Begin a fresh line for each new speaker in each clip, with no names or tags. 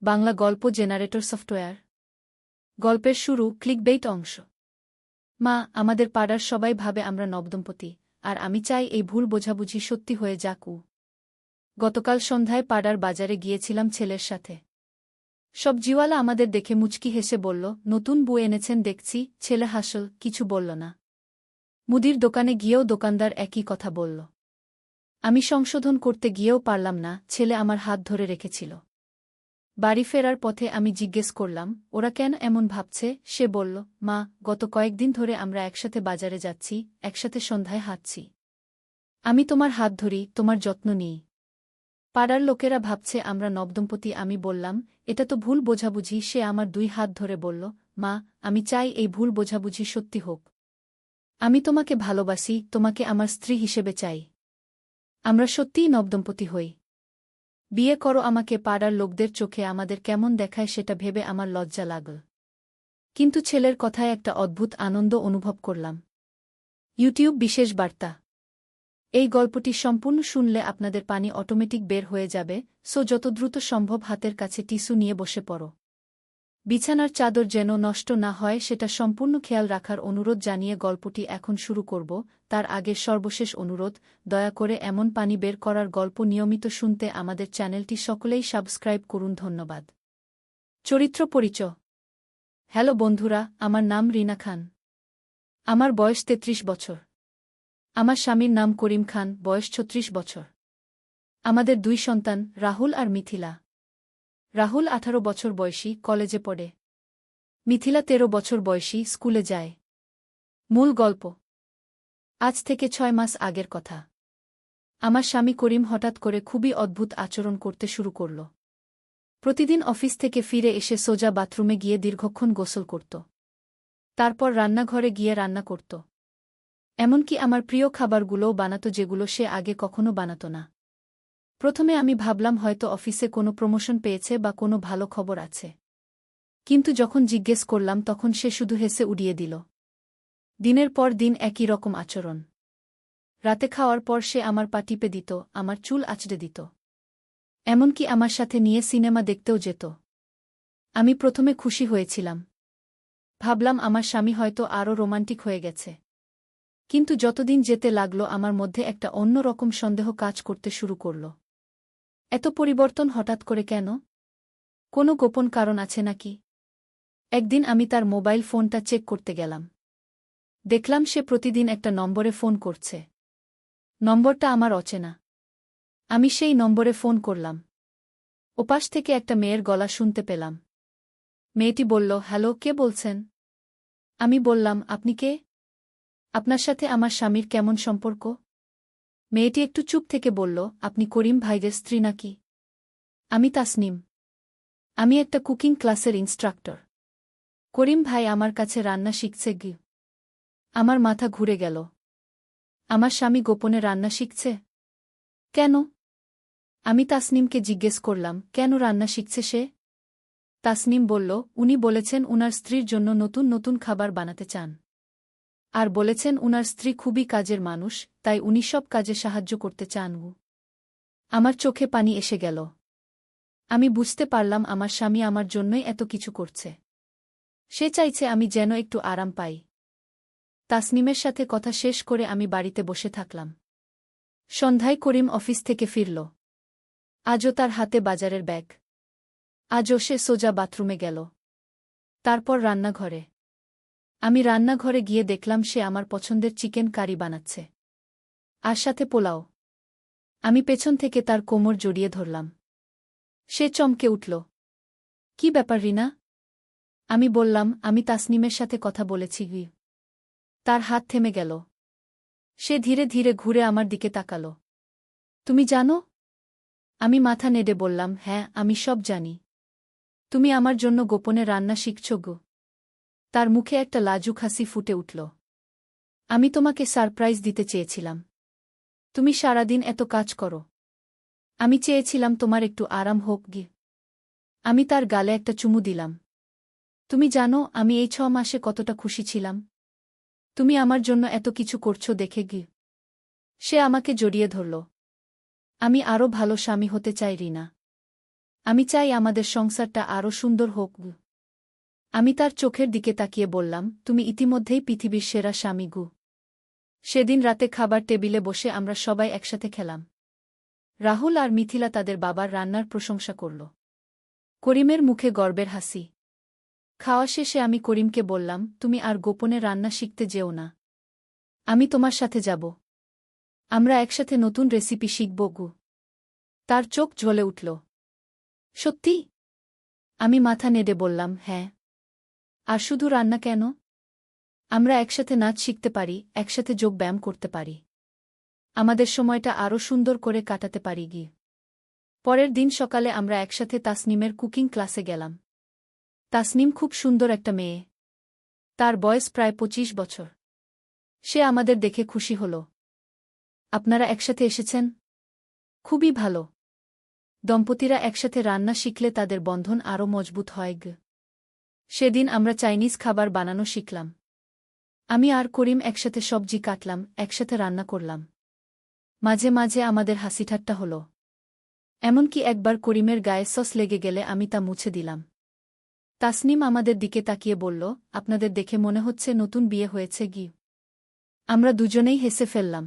বাংলা গল্প generator software. গল্পের শুরু ক্লিকবেইট অংশ। মা, আমাদের পাড়ার সবাই ভাবে আমরা নবদম্পতি, আর আমি চাই এই ভুল বোঝাবুঝি সত্যি হয়ে যাক। গতকাল সন্ধ্যায় পাড়ার বাজারে গিয়েছিলাম ছেলের সাথে। সবজিওয়ালা আমাদের দেখে মুচকি হেসে বলল, নতুন বউ এনেছেন দেখছি। ছেলে হাসল, কিছু বলল না। মুদির দোকানে গিয়েও দোকানদার একই কথা বলল। আমি সংশোধন করতে গিয়েও পারলাম না, ছেলে আমার হাত ধরে রেখেছিল। বাড়ি ফেরার পথে আমি জিজ্ঞেস করলাম, ওরা কেন এমন ভাবছে? সে বলল, মা, গত কয়েকদিন ধরে আমরা একসাথে বাজারে যাচ্ছি, একসাথে সন্ধ্যায় হাঁটছি। আমি তোমার হাত ধরি, তোমার যত্ন নিই। পাড়ার লোকেরা ভাবছে আমরা নবদম্পতি। আমি বললাম, এটা তো ভুল বোঝাবুঝি। সে আমার 2 হাত ধরে বলল, মা, আমি চাই এই ভুল বোঝাবুঝি সত্যি হোক। আমি তোমাকে ভালোবাসি, তোমাকে আমার স্ত্রী হিসেবে চাই। আমরা সত্যিই নবদম্পতি হই। বিয়ে করো আমাকে। পাড়ার লোকদের চোখে আমাদের কেমন দেখায় সেটা ভেবে আমার লজ্জা লাগল। কিন্তু ছেলের কথায় একটা অদ্ভুত আনন্দ অনুভব করলাম। ইউটিউব বিশেষ বার্তা। এই গল্পটি সম্পূর্ণ শুনলে আপনাদের পানি অটোমেটিক বের হয়ে যাবে, সো যত দ্রুত সম্ভব হাতের কাছে টিস্যু নিয়ে বসে পড়ো। বিছানার চাদর যেন নষ্ট না হয় সেটা সম্পূর্ণ খেয়াল রাখার অনুরোধ জানিয়ে গল্পটি এখন শুরু করব। তার আগে সর্বশেষ অনুরোধ, দয়া করে এমন পানি বের করার গল্প নিয়মিত শুনতে আমাদের চ্যানেলটি সকলেই সাবস্ক্রাইব করুন। ধন্যবাদ। চরিত্র পরিচয়। হ্যালো বন্ধুরা, আমার নাম রিনা খান। আমার বয়স 33 বছর। আমার স্বামীর নাম করিম খান, বয়স 36 বছর। আমাদের 2 সন্তান, রাহুল আর মিথিলা। রাহুল 18 বছর বয়সী, কলেজে পড়ে। মিথিলা 13 বছর বয়সী, স্কুলে যায়। মূল গল্প। আজ থেকে 6 মাস আগের কথা। আমার স্বামী করিম হঠাৎ করে খুবই অদ্ভুত আচরণ করতে শুরু করল। প্রতিদিন অফিস থেকে ফিরে এসে সোজা বাথরুমে গিয়ে দীর্ঘক্ষণ গোসল করত। তারপর রান্নাঘরে গিয়ে রান্না করত। এমনকি আমার প্রিয় খাবারগুলোও বানাত যেগুলো সে আগে কখনো বানাত না। প্রথমে আমি ভাবলাম হয়তো অফিসে কোনো প্রমোশন পেয়েছে বা কোনো ভালো খবর আছে। কিন্তু যখন জিজ্ঞেস করলাম তখন সে শুধু হেসে উড়িয়ে দিল। দিনের পর দিন একই রকম আচরণ। রাতে খাওয়ার পর সে আমার পা টিপে দিত, আমার চুল আঁচড়ে দিত। এমনকি আমার সাথে নিয়ে সিনেমা দেখতেও যেত। আমি প্রথমে খুশি হয়েছিলাম। ভাবলাম আমার স্বামী হয়তো আরও রোমান্টিক হয়ে গেছে। কিন্তু যতদিন যেতে লাগল আমার মধ্যে একটা অন্যরকম সন্দেহ কাজ করতে শুরু করল। এত পরিবর্তন হঠাৎ করে কেন? কোনো গোপন কারণ আছে নাকি? একদিন আমি তার মোবাইল ফোনটা চেক করতে গেলাম। দেখলাম সে প্রতিদিন একটা নম্বরে ফোন করছে। নম্বরটা আমার অচেনা। আমি সেই নম্বরে ফোন করলাম। ওপাশ থেকে একটা মেয়ের গলা শুনতে পেলাম। মেয়েটি বলল, হ্যালো, কে বলছেন? আমি বললাম, আপনি কে? আপনার সাথে আমার স্বামীর কেমন সম্পর্ক? মেয়েটি একটু চুপ থেকে বলল, আপনি করিম ভাইয়ের স্ত্রী নাকি? আমি তাসনিম। আমি একটা কুকিং ক্লাসের ইনস্ট্রাক্টর। করিম ভাই আমার কাছে রান্না শিখছে গি। আমার মাথা ঘুরে গেল। আমার স্বামী গোপনে রান্না শিখছে? কেন? আমি তাসনিমকে জিজ্ঞেস করলাম, কেন রান্না শিখছে সে? তাসনিম বলল, উনি বলেছেন উনার স্ত্রীর জন্য নতুন নতুন খাবার বানাতে চান। আর বলেছেন উনার স্ত্রী খুবই কাজের মানুষ, তাই উনি সব কাজে সাহায্য করতে চান। আমার চোখে পানি এসে গেল। আমি বুঝতে পারলাম আমার স্বামী আমার জন্যই এত কিছু করছে। সে চাইছে আমি যেন একটু আরাম পাই। তাসনিমের সাথে কথা শেষ করে আমি বাড়িতে বসে থাকলাম। সন্ধ্যায় করিম অফিস থেকে ফিরল। আজও তার হাতে বাজারের ব্যাগ। আজও সে সোজা বাথরুমে গেল। তারপর রান্নাঘরে। আমি রান্নাঘরে গিয়ে দেখলাম সে আমার পছন্দের চিকেন কারি বানাচ্ছে। আর সাথে পোলাও। আমি পেছন থেকে তার কোমর জড়িয়ে ধরলাম। সে চমকে উঠল। কি ব্যাপার রিনা? আমি বললাম, আমি তাসনিমের সাথে কথা বলেছি। তার হাত থেমে গেল। সে ধীরে ধীরে ঘুরে আমার দিকে তাকাল। তুমি জানো? আমি মাথা নেড়ে বললাম, হ্যাঁ, আমি সব জানি। তুমি আমার জন্য গোপনে রান্না শিখছ গো। তার মুখে একটা লাজুক হাসি ফুটে উঠল। আমি তোমাকে সারপ্রাইজ দিতে চেয়েছিলাম। তুমি সারাদিন এত কাজ করো। আমি চেয়েছিলাম তোমার একটু আরাম হোক গি। আমি তার গালে একটা চুমু দিলাম। তুমি জানো আমি এই 6 মাসে কতটা খুশি ছিলাম? তুমি আমার জন্য এত কিছু করছো দেখে গি। সে আমাকে জড়িয়ে ধরল। আমি আরও ভালো স্বামী হতে চাই রিনা। আমি চাই আমাদের সংসারটা আরও সুন্দর হোক। আমি তার চোখের দিকে তাকিয়ে বললাম, তুমি ইতিমধ্যেই পৃথিবীর সেরা স্বামী গু। সেদিন রাতে খাবার টেবিলে বসে আমরা সবাই একসাথে খেলাম। রাহুল আর মিথিলা তাদের বাবার রান্নার প্রশংসা করল। করিমের মুখে গর্বের হাসি। খাওয়া শেষে আমি করিমকে বললাম, তুমি আর গোপনে রান্না শিখতে যেও না। আমি তোমার সাথে যাব। আমরা একসাথে নতুন রেসিপি শিখব গু। তার চোখ জ্বলে উঠল। সত্যি? আমি মাথা নেড়ে বললাম, হ্যাঁ। আর শুধু রান্না কেন? আমরা একসাথে নাচ শিখতে পারি, একসাথে যোগ ব্যায়াম করতে পারি। আমাদের সময়টা আরও সুন্দর করে কাটাতে পারি গি। পরের দিন সকালে আমরা একসাথে তাসনিমের কুকিং ক্লাসে গেলাম। তাসনিম খুব সুন্দর একটা মেয়ে। তার বয়স প্রায় 25 বছর। সে আমাদের দেখে খুশি হল। আপনারা একসাথে এসেছেন? খুবই ভালো। দম্পতিরা একসাথে রান্না শিখলে তাদের বন্ধন আরও মজবুত হয় গ। সেদিন আমরা চাইনিজ খাবার বানানো শিখলাম। আমি আর করিম একসাথে সবজি কাটলাম, একসাথে রান্না করলাম। মাঝে মাঝে আমাদের হাসিঠাট্টা হল। এমনকি একবার করিমের গায়ে সস লেগে গেলে আমি তা মুছে দিলাম। তাসনিম আমাদের দিকে তাকিয়ে বলল, আপনাদের দেখে মনে হচ্ছে নতুন বিয়ে হয়েছে গি। আমরা দুজনেই হেসে ফেললাম।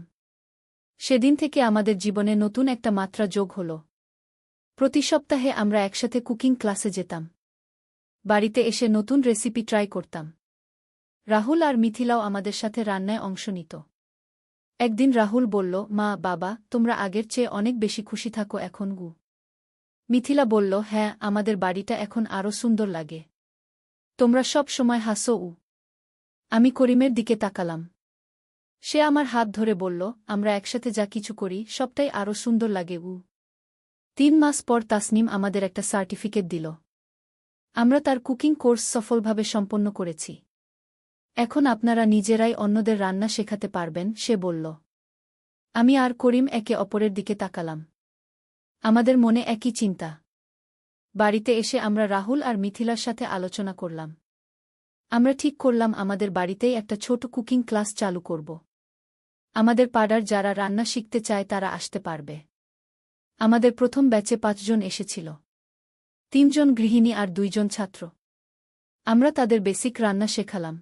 সেদিন থেকে আমাদের জীবনে নতুন একটা মাত্রা যোগ হল। প্রতি সপ্তাহে আমরা একসাথে কুকিং ক্লাসে যেতাম। বাড়িতে এসে নতুন রেসিপি ট্রাই করতাম। রাহুল আর মিথিলাও আমাদের সাথে রান্নায় অংশ নিত। একদিন রাহুল বলল, মা, বাবা, তোমরা আগের চেয়ে অনেক বেশি খুশি থাকো এখন গু। মিথিলা বলল, হ্যাঁ, আমাদের বাড়িটা এখন আরও সুন্দর লাগে। তোমরা সব সময় হাসো উ। আমি করিমের দিকে তাকালাম। সে আমার হাত ধরে বলল, আমরা একসাথে যা কিছু করি সবটাই আরও সুন্দর লাগে উ। 3 মাস পর তাসনিম আমাদের একটা সার্টিফিকেট দিল। আমরা তার কুকিং কোর্স সফলভাবে সম্পন্ন করেছি। এখন আপনারা নিজেরাই অন্যদের রান্না শেখাতে পারবেন, সে বলল। আমি আর করিম একে অপরের দিকে তাকালাম। আমাদের মনে একই চিন্তা। বাড়িতে এসে আমরা রাহুল আর মিথিলার সাথে আলোচনা করলাম। আমরা ঠিক করলাম আমাদের বাড়িতেই একটা ছোট কুকিং ক্লাস চালু করব। আমাদের পাড়ার যারা রান্না শিখতে চায় তারা আসতে পারবে। আমাদের প্রথম ব্যাচে 5 জন এসেছিল। 3 জন গৃহিণী আর 2 জন ছাত্র। আমরা তাদের বেসিক রান্না শেখালাম।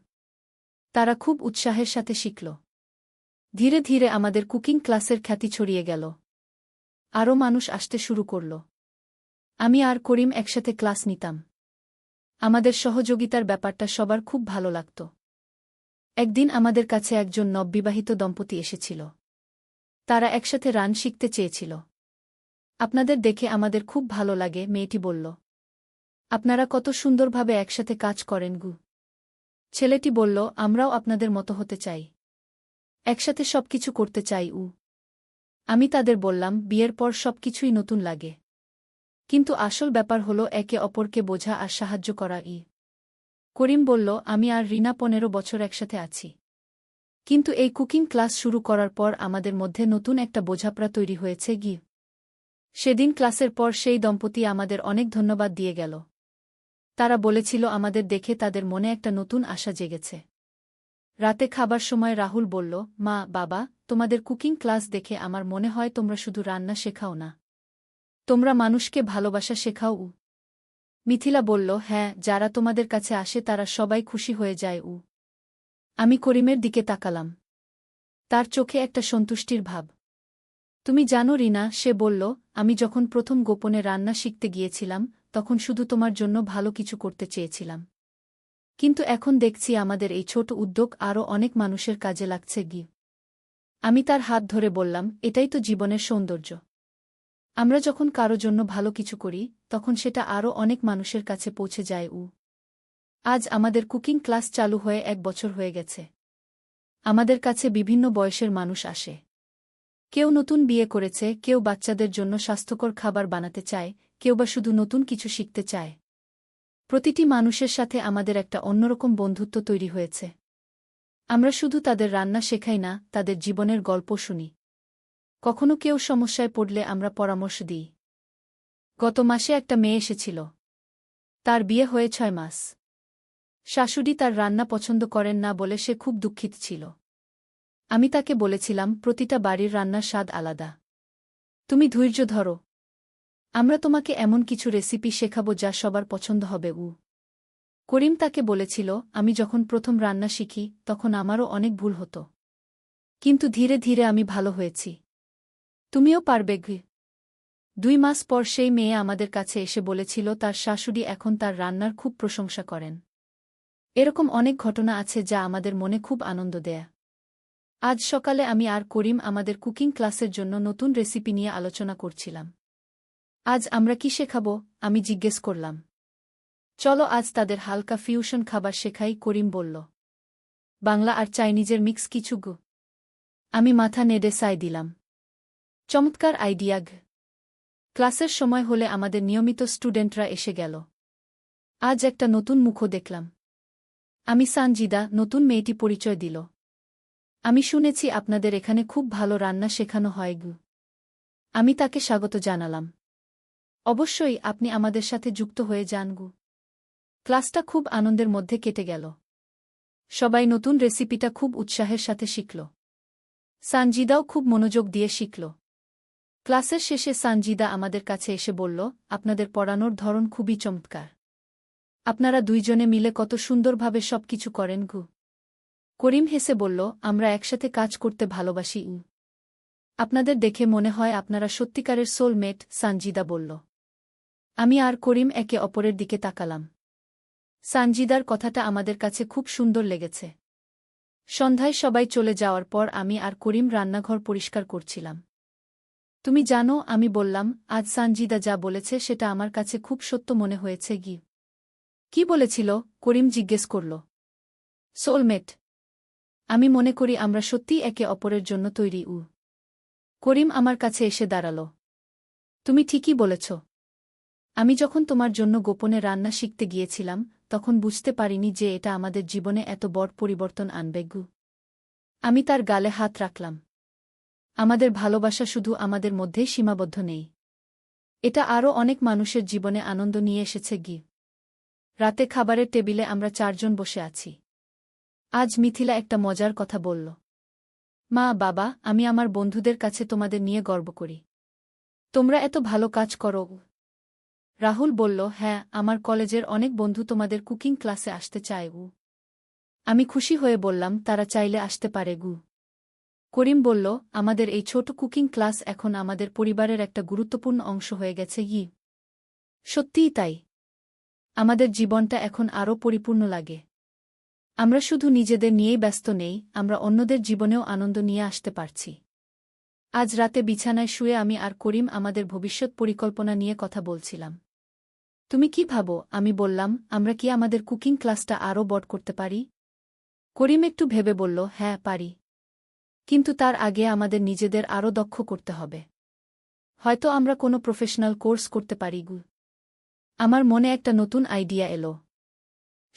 তারা খুব উৎসাহের সাথে শিখল। ধীরে ধীরে আমাদের কুকিং ক্লাসের খ্যাতি ছড়িয়ে গেল। আরও মানুষ আসতে শুরু করল। আমি আর করিম একসাথে ক্লাস নিতাম। আমাদের সহযোগিতার ব্যাপারটা সবার খুব ভালো লাগত। একদিন আমাদের কাছে একজন নববিবাহিত দম্পতি এসেছিল। তারা একসাথে রান শিখতে চেয়েছিল। আপনাদের দেখে আমাদের খুব ভালো লাগে, মেয়েটি বলল। আপনারা কত সুন্দরভাবে একসাথে কাজ করেন গু। ছেলেটি বলল, আমরাও আপনাদের মতো হতে চাই। একসাথে সবকিছু করতে চাই উ। আমি তাদের বললাম, বিয়ের পর সবকিছুই নতুন লাগে। কিন্তু আসল ব্যাপার হলো একে অপরকে বোঝা আর সাহায্য করা ই। করিম বলল, আমি আর রিনা 15 বছর একসাথে আছি। কিন্তু এই কুকিং ক্লাস শুরু করার পর আমাদের মধ্যে নতুন একটা বোঝাপড়া তৈরি হয়েছে গি। সেদিন ক্লাসের পর সেই দম্পতি আমাদের অনেক ধন্যবাদ দিয়ে গেল। তারা বলেছিল আমাদের দেখে তাদের মনে একটা নতুন আশা জেগেছে। রাতে খাবার সময় রাহুল বলল, মা, বাবা, তোমাদের কুকিং ক্লাস দেখে আমার মনে হয় তোমরা শুধু রান্না শেখাও না, তোমরা মানুষকে ভালোবাসা শেখাও উ। মিথিলা বলল, হ্যাঁ, যারা তোমাদের কাছে আসে তারা সবাই খুশি হয়ে যায় উ। আমি করিমের দিকে তাকালাম। তার চোখে একটা সন্তুষ্টির ভাব। তুমি জানো রিনা, সে বলল, আমি যখন প্রথম গোপনে রান্না শিখতে গিয়েছিলাম তখন শুধু তোমার জন্য ভালো কিছু করতে চেয়েছিলাম। কিন্তু এখন দেখছি আমাদের এই ছোট উদ্যোগ আরও অনেক মানুষের কাজে লাগছে গি। আমি তার হাত ধরে বললাম, এটাই তো জীবনের সৌন্দর্য। আমরা যখন কারো জন্য ভালো কিছু করি তখন সেটা আরও অনেক মানুষের কাছে পৌঁছে যায় উ। আজ আমাদের কুকিং ক্লাস চালু হয়ে 1 বছর হয়ে গেছে। আমাদের কাছে বিভিন্ন বয়সের মানুষ আসে। কেউ নতুন বিয়ে করেছে, কেউ বাচ্চাদের জন্য স্বাস্থ্যকর খাবার বানাতে চায়, কেউ বা শুধু নতুন কিছু শিখতে চায়। প্রতিটি মানুষের সাথে আমাদের একটা অন্যরকম বন্ধুত্ব তৈরি হয়েছে। আমরা শুধু তাদের রান্না শেখাই না, তাদের জীবনের গল্প শুনি। কখনো কেউ সমস্যায় পড়লে আমরা পরামর্শ দিই। গত মাসে একটা মেয়ে এসেছিল। তার বিয়ে হয়ে 6 মাস। শাশুড়ি তার রান্না পছন্দ করেন না বলে সে খুব দুঃখিত ছিল। আমি তাকে বলেছিলাম, প্রতিটা বাড়ির রান্নার স্বাদ আলাদা। তুমি ধৈর্য ধরো। আমরা তোমাকে এমন কিছু রেসিপি শেখাবো যা সবার পছন্দ হবে। করিম তাকে বলেছিল, আমি যখন প্রথম রান্না শিখি তখন আমারও অনেক ভুল হতো। কিন্তু ধীরে ধীরে আমি ভালো হয়েছি। তুমিও পারবে। 2 মাস পর সেই মেয়ে আমাদের কাছে এসে বলেছিল তার শাশুড়ি এখন তার রান্নার খুব প্রশংসা করেন। এরকম অনেক ঘটনা আছে যা আমাদের মনে খুব আনন্দ দেয়। আজ সকালে আমি আর করিম আমাদের কুকিং ক্লাসের জন্য নতুন রেসিপি নিয়ে আলোচনা করছিলাম। আজ আমরা কি শেখাবো? আমি জিজ্ঞেস করলাম। চলো আজ তাদের হালকা ফিউশন খাবার শেখাই, করিম বলল। বাংলা আর চাইনিজের মিক্স কিছু। আমি মাথা নেড়ে সায় দিলাম। চমৎকার আইডিয়া। ক্লাসের সময় হলে আমাদের নিয়মিত স্টুডেন্টরা এসে গেল। আজ একটা নতুন মুখও দেখলাম। আমি সানজিদা, নতুন মেয়েটি পরিচয় দিল। আমি শুনেছি আপনাদের এখানে খুব ভালো রান্না শেখানো হয়। আমি তাকে স্বাগত জানালাম। অবশ্যই, আপনি আমাদের সাথে যুক্ত হয়ে যান। ক্লাসটা খুব আনন্দের মধ্যে কেটে গেল। সবাই নতুন রেসিপিটা খুব উৎসাহের সাথে শিখল। সানজিদাও খুব মনোযোগ দিয়ে শিখল। ক্লাসের শেষে সানজিদা আমাদের কাছে এসে বলল, আপনাদের পড়ানোর ধরন খুবই চমৎকার। আপনারা দুইজনে মিলে কত সুন্দরভাবে সবকিছু করেন। করিম হেসে বলল, আমরা একসাথে কাজ করতে ভালোবাসি। আপনাদের দেখে মনে হয় আপনারা সত্যিকারের সোলমেট, সানজিদা বলল। আমি আর করিম একে অপরের দিকে তাকালাম। সানজিদার কথাটা আমাদের কাছে খুব সুন্দর লেগেছে। সন্ধ্যায় সবাই চলে যাওয়ার পর আমি আর করিম রান্নাঘর পরিষ্কার করছিলাম। তুমি জানো, আমি বললাম, আজ সানজিদা যা বলেছে সেটা আমার কাছে খুব সত্য মনে হয়েছে। কি বলেছিল? করিম জিজ্ঞেস করল। সোলমেট। আমি মনে করি আমরা সত্যিই একে অপরের জন্য তৈরি। করিম আমার কাছে এসে দাঁড়াল। তুমি ঠিকই বলেছ। আমি যখন তোমার জন্য গোপনে রান্না শিখতে গিয়েছিলাম তখন বুঝতে পারিনি যে এটা আমাদের জীবনে এত বড় পরিবর্তন আনবে। আমি তার গালে হাত রাখলাম। আমাদের ভালোবাসা শুধু আমাদের মধ্যেই সীমাবদ্ধ নেই। এটা আরও অনেক মানুষের জীবনে আনন্দ নিয়ে এসেছে। রাতে খাবারের টেবিলে আমরা 4 জন বসে আছি। আজ মিথিলা একটা মজার কথা বলল। মা, বাবা, আমি আমার বন্ধুদের কাছে তোমাদের নিয়ে গর্ব করি। তোমরা এত ভালো কাজ করো। রাহুল বলল, হ্যাঁ, আমার কলেজের অনেক বন্ধু তোমাদের কুকিং ক্লাসে আসতে চায়। আমি খুশি হয়ে বললাম, তারা চাইলে আসতে পারে। করিম বলল, আমাদের এই ছোট কুকিং ক্লাস এখন আমাদের পরিবারের একটা গুরুত্বপূর্ণ অংশ হয়ে গেছে। সত্যিই তাই। আমাদের জীবনটা এখন আরও পরিপূর্ণ লাগে। আমরা শুধু নিজেদের নিয়েই ব্যস্ত নেই, আমরা অন্যদের জীবনেও আনন্দ নিয়ে আসতে পারছি। আজ রাতে বিছানায় শুয়ে আমি আর করিম আমাদের ভবিষ্যৎ পরিকল্পনা নিয়ে কথা বলছিলাম। তুমি কি ভাবো? আমি বললাম, আমরা কি আমাদের কুকিং ক্লাসটা আরও বড় করতে পারি? করিম একটু ভেবে বলল, হ্যাঁ, পারি। কিন্তু তার আগে আমাদের নিজেদের আরও দক্ষ করতে হবে। হয়তো আমরা কোনো প্রফেশনাল কোর্স করতে পারি। আমার মনে একটা নতুন আইডিয়া এলো।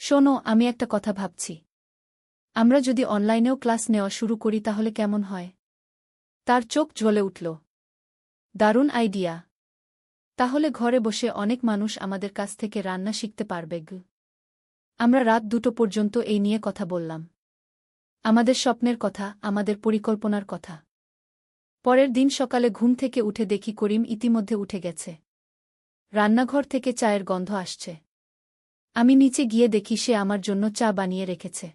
শোনো, আমি একটা কথা ভাবছি। আমরা যদি অনলাইনেও ক্লাস নেওয়া শুরু করি তাহলে কেমন হয়? তার চোখ জ্বলে উঠল। দারুণ আইডিয়া। তাহলে ঘরে বসে অনেক মানুষ আমাদের কাছ থেকে রান্না শিখতে পারবে। আমরা রাত 2টো পর্যন্ত এই নিয়ে কথা বললাম। আমাদের স্বপ্নের কথা, আমাদের পরিকল্পনার কথা। পরের দিন সকালে ঘুম থেকে উঠে দেখি করিম ইতিমধ্যে উঠে গেছে। রান্নাঘর থেকে চায়ের গন্ধ আসছে। আমি নিচে গিয়ে দেখি সে আমার জন্য চা বানিয়ে রেখেছে।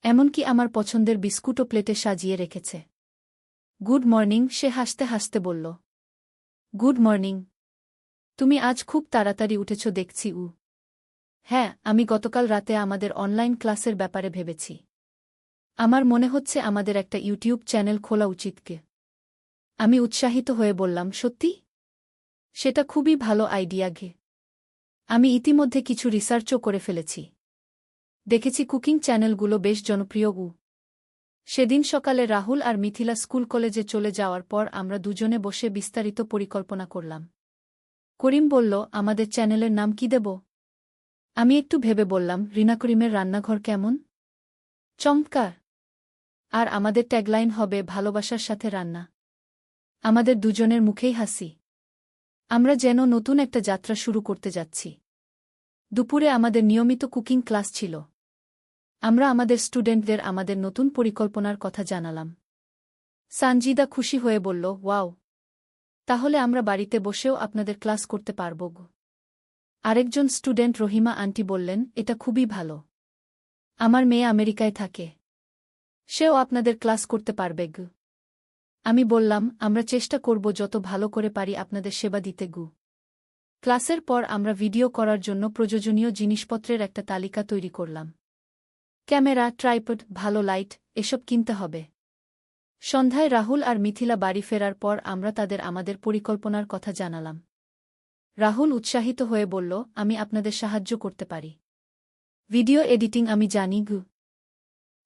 এমনকি আমার পছন্দের বিস্কুটও প্লেটে সাজিয়ে রেখেছে। গুড মর্নিং, সে হাসতে হাসতে বলল। Good morning. তুমি আজ খুব তাড়াতাড়ি উঠেছ দেখছি। হ্যাঁ, আমি গতকাল রাতে আমাদের অনলাইন ক্লাসের ব্যাপারে ভেবেছি। আমার মনে হচ্ছে আমাদের একটা ইউটিউব চ্যানেল খোলা উচিত। আমি উৎসাহিত হয়ে বললাম, সত্যি? সেটা খুবই ভালো আইডিয়া। আমি ইতিমধ্যে কিছু রিসার্চও করে ফেলেছি। দেখেছি কুকিং চ্যানেলগুলো বেশ জনপ্রিয়। সেদিন সকালে রাহুল আর মিথিলা স্কুল কলেজে চলে যাওয়ার পর আমরা দুজনে বসে বিস্তারিত পরিকল্পনা করলাম। করিম বলল, আমাদের চ্যানেলের নাম কি দেব? আমি একটু ভেবে বললাম, রিনা করিমের রান্নাঘর কেমন? চমৎকার। আর আমাদের ট্যাগলাইন হবে, ভালোবাসার সাথে রান্না। আমাদের দুজনের মুখেই হাসি। আমরা যেন নতুন একটা যাত্রা শুরু করতে যাচ্ছি। দুপুরে আমাদের নিয়মিত কুকিং ক্লাস ছিল। আমরা আমাদের স্টুডেন্টদের আমাদের নতুন পরিকল্পনার কথা জানালাম। সানজিদা খুশি হয়ে বলল, ওয়াও! তাহলে আমরা বাড়িতে বসেও আপনাদের ক্লাস করতে পারব গো। আরেকজন স্টুডেন্ট রহিমা আন্টি বললেন, এটা খুবই ভালো। আমার মেয়ে আমেরিকায় থাকে। সেও আপনাদের ক্লাস করতে পারবে গো। আমি বললাম, আমরা চেষ্টা করব যত ভালো করে পারি আপনাদের সেবা দিতে গু। ক্লাসের পর আমরা ভিডিও করার জন্য প্রয়োজনীয় জিনিসপত্রের একটা তালিকা তৈরি করলাম। ক্যামেরা, ট্রাইপড, ভালো লাইট, এসব কিনতে হবে। সন্ধ্যায় রাহুল আর মিথিলা বাড়ি ফেরার পর আমরা তাদের আমাদের পরিকল্পনার কথা জানালাম। রাহুল উৎসাহিত হয়ে বলল, আমি আপনাদের সাহায্য করতে পারি। ভিডিও এডিটিং আমি জানি গু।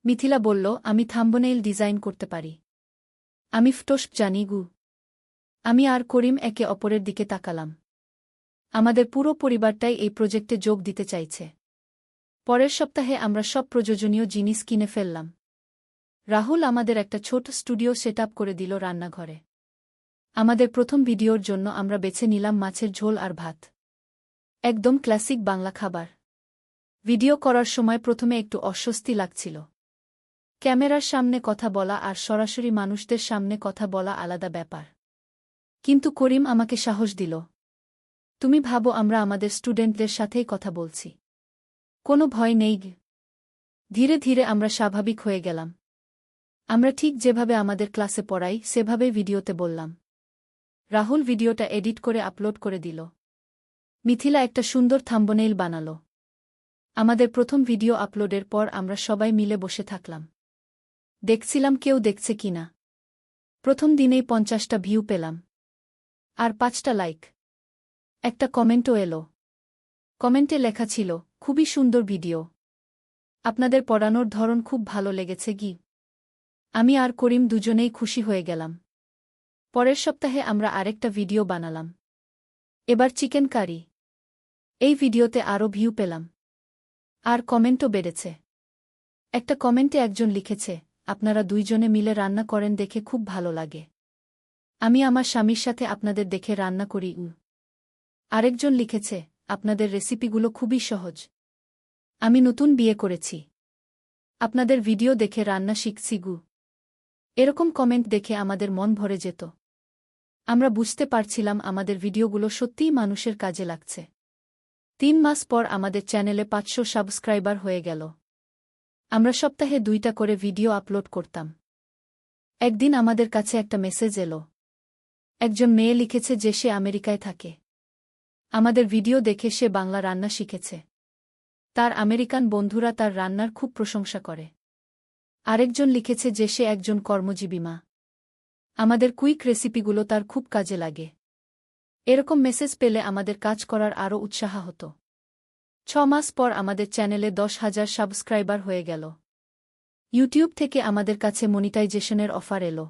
মিথিলা বলল, আমি থাম্বনেইল ডিজাইন করতে পারি। আমি ফটোশপ জানি গু। আমি আর করিম একে অপরের দিকে তাকালাম। আমাদের পুরো পরিবারটাই এই প্রজেক্টে যোগ দিতে চাইছে। পরের সপ্তাহে আমরা সব প্রয়োজনীয় জিনিস কিনে ফেললাম। রাহুল আমাদের একটা ছোট স্টুডিও সেটআপ করে দিল রান্নাঘরে। আমাদের প্রথম ভিডিওর জন্য আমরা বেছে নিলাম মাছের ঝোল আর ভাত। একদম ক্লাসিক বাংলা খাবার। ভিডিও করার সময় প্রথমে একটু অস্বস্তি লাগছিল। ক্যামেরার সামনে কথা বলা আর সরাসরি মানুষদের সামনে কথা বলা আলাদা ব্যাপার। কিন্তু করিম আমাকে সাহস দিল। তুমি ভাবো আমরা আমাদের স্টুডেন্টদের সাথেই কথা বলছি। কোনো ভয় নেই। ধীরে ধীরে আমরা স্বাভাবিক হয়ে গেলাম। আমরা ঠিক যেভাবে আমাদের ক্লাসে পড়াই সেভাবেই ভিডিওতে বললাম। রাহুল ভিডিওটা এডিট করে আপলোড করে দিল। মিথিলা একটা সুন্দর থাম্বনেইল বানালো। আমাদের প্রথম ভিডিও আপলোডের পর আমরা সবাই মিলে বসে থাকলাম। দেখছিলাম কেউ দেখছে কিনা। প্রথম দিনেই 50টা ভিউ পেলাম। আর 5টা লাইক। একটা কমেন্টও এলো। কমেন্টে লেখা ছিল, খুবই সুন্দর ভিডিও। আপনাদের পড়ানোর ধরন খুব ভালো লেগেছে গি। আমি আর করিম দুজনেই খুশি হয়ে গেলাম। পরের সপ্তাহে আমরা আরেকটা ভিডিও বানালাম। এবার চিকেন কারি। এই ভিডিওতে আরও ভিউ পেলাম। আর কমেন্টও বেড়েছে। একটা কমেন্টে একজন লিখেছে, আপনারা দুইজনে মিলে রান্না করেন দেখে খুব ভালো লাগে। আমি আমার স্বামীর সাথে আপনাদের দেখে রান্না করি। আরেকজন লিখেছে, আপনাদের রেসিপিগুলো খুবই সহজ। আমি নতুন বিয়ে করেছি। আপনাদের ভিডিও দেখে রান্না শিখছি গু। এরকম কমেন্ট দেখে আমাদের মন ভরে যেত। আমরা বুঝতে পারছিলাম আমাদের ভিডিওগুলো সত্যিই মানুষের কাজে লাগছে। 3 মাস পর আমাদের চ্যানেলে 500 সাবস্ক্রাইবার হয়ে গেল। আমরা সপ্তাহে 2টা করে ভিডিও আপলোড করতাম। একদিন আমাদের কাছে একটা মেসেজ এলো। একজন মেয়ে লিখেছে যে সে আমেরিকায় থাকে। আমাদের ভিডিও দেখে সে বাংলা রান্না শিখেছে। তার আমেরিকান বন্ধুরা তার রান্নার খুব প্রশংসা করে। আরেকজন লিখেছে যে সে একজন কর্মজীবী মা। আমাদের কুইক রেসিপিগুলো তার খুব কাজে লাগে। এরকম মেসেজ পেলে আমাদের কাজ করার আরও উৎসাহ হতো। 6 মাস পর আমাদের চ্যানেলে 10,000 সাবস্ক্রাইবার হয়ে গেল। ইউটিউব থেকে আমাদের কাছে মনিটাইজেশনের অফার এলো।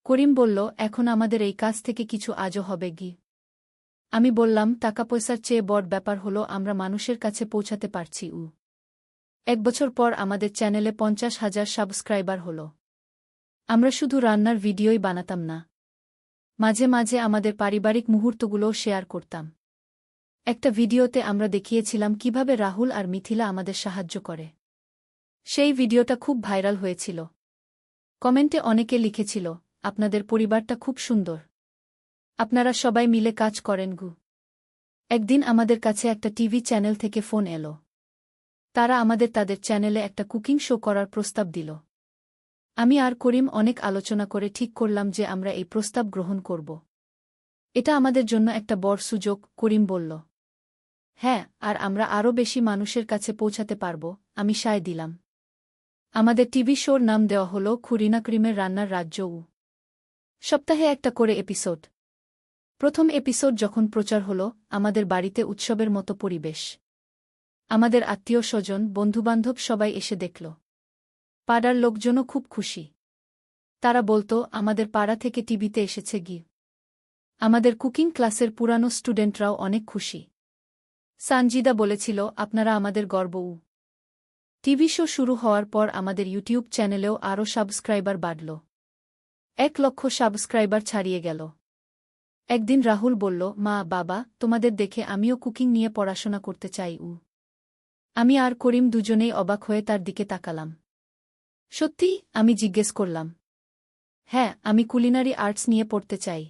করিম বলল, এখন আমাদের এই কাজ থেকে কিছু আজও হবে গি। আমি বললাম, টাকা পয়সার চেয়ে বড় ব্যাপার হলো আমরা মানুষের কাছে পৌঁছাতে পারছি। 1 বছর পর আমাদের চ্যানেলে 50,000 সাবস্ক্রাইবার হলো। আমরা শুধু রান্নার ভিডিওই বানাতাম না। মাঝে মাঝে আমাদের পারিবারিক মুহূর্তগুলোও শেয়ার করতাম। একটা ভিডিওতে আমরা দেখিয়েছিলাম কিভাবে রাহুল আর মিথিলা আমাদের সাহায্য করে। সেই ভিডিওটা খুব ভাইরাল হয়েছিল। কমেন্টে অনেকে লিখেছিল, আপনাদের পরিবারটা খুব সুন্দর। আপনারা সবাই মিলে কাজ করেন গু। একদিন আমাদের কাছে একটা টিভি চ্যানেল থেকে ফোন এলো। তারা আমাদের তাদের চ্যানেলে একটা কুকিং শো করার প্রস্তাব দিল। আমি আর করিম অনেক আলোচনা করে ঠিক করলাম যে আমরা এই প্রস্তাব গ্রহণ করব। এটা আমাদের জন্য একটা বড় সুযোগ, করিম বলল। হ্যাঁ, আর আমরা আরও বেশি মানুষের কাছে পৌঁছাতে পারব, আমি সায় দিলাম। আমাদের টিভি শোর নাম দেওয়া হল খুরিনা করিমের রান্নার রাজ্য। সপ্তাহে একটা করে এপিসোড। প্রথম এপিসোড যখন প্রচার হল, আমাদের বাড়িতে উৎসবের মতো পরিবেশ। আমাদের আত্মীয় স্বজন, বন্ধুবান্ধব সবাই এসে দেখল। পাড়ার লোকজনও খুব খুশি। তারা বলতো, আমাদের পাড়া থেকে টিভিতে এসেছে গি। আমাদের কুকিং ক্লাসের পুরানো স্টুডেন্টরাও অনেক খুশি। সানজিদা বলেছিল, আপনারা আমাদের গর্ব। টিভি শো শুরু হওয়ার পর আমাদের ইউটিউব চ্যানেলেও আরও সাবস্ক্রাইবার বাড়ল। 1 লক্ষ সাবস্ক্রাইবার ছাড়িয়ে গেল। একদিন রাহুল বলল, মা, বাবা, তোমাদের দেখে আমিও কুকিং নিয়ে পড়াশোনা করতে চাই। আমি আর করিম দুজনেই অবাক হয়ে তার দিকে তাকালাম। সত্যি? আমি জিজ্ঞেস করলাম। হ্যাঁ, আমি কুলিনারি আর্টস নিয়ে পড়তে চাই।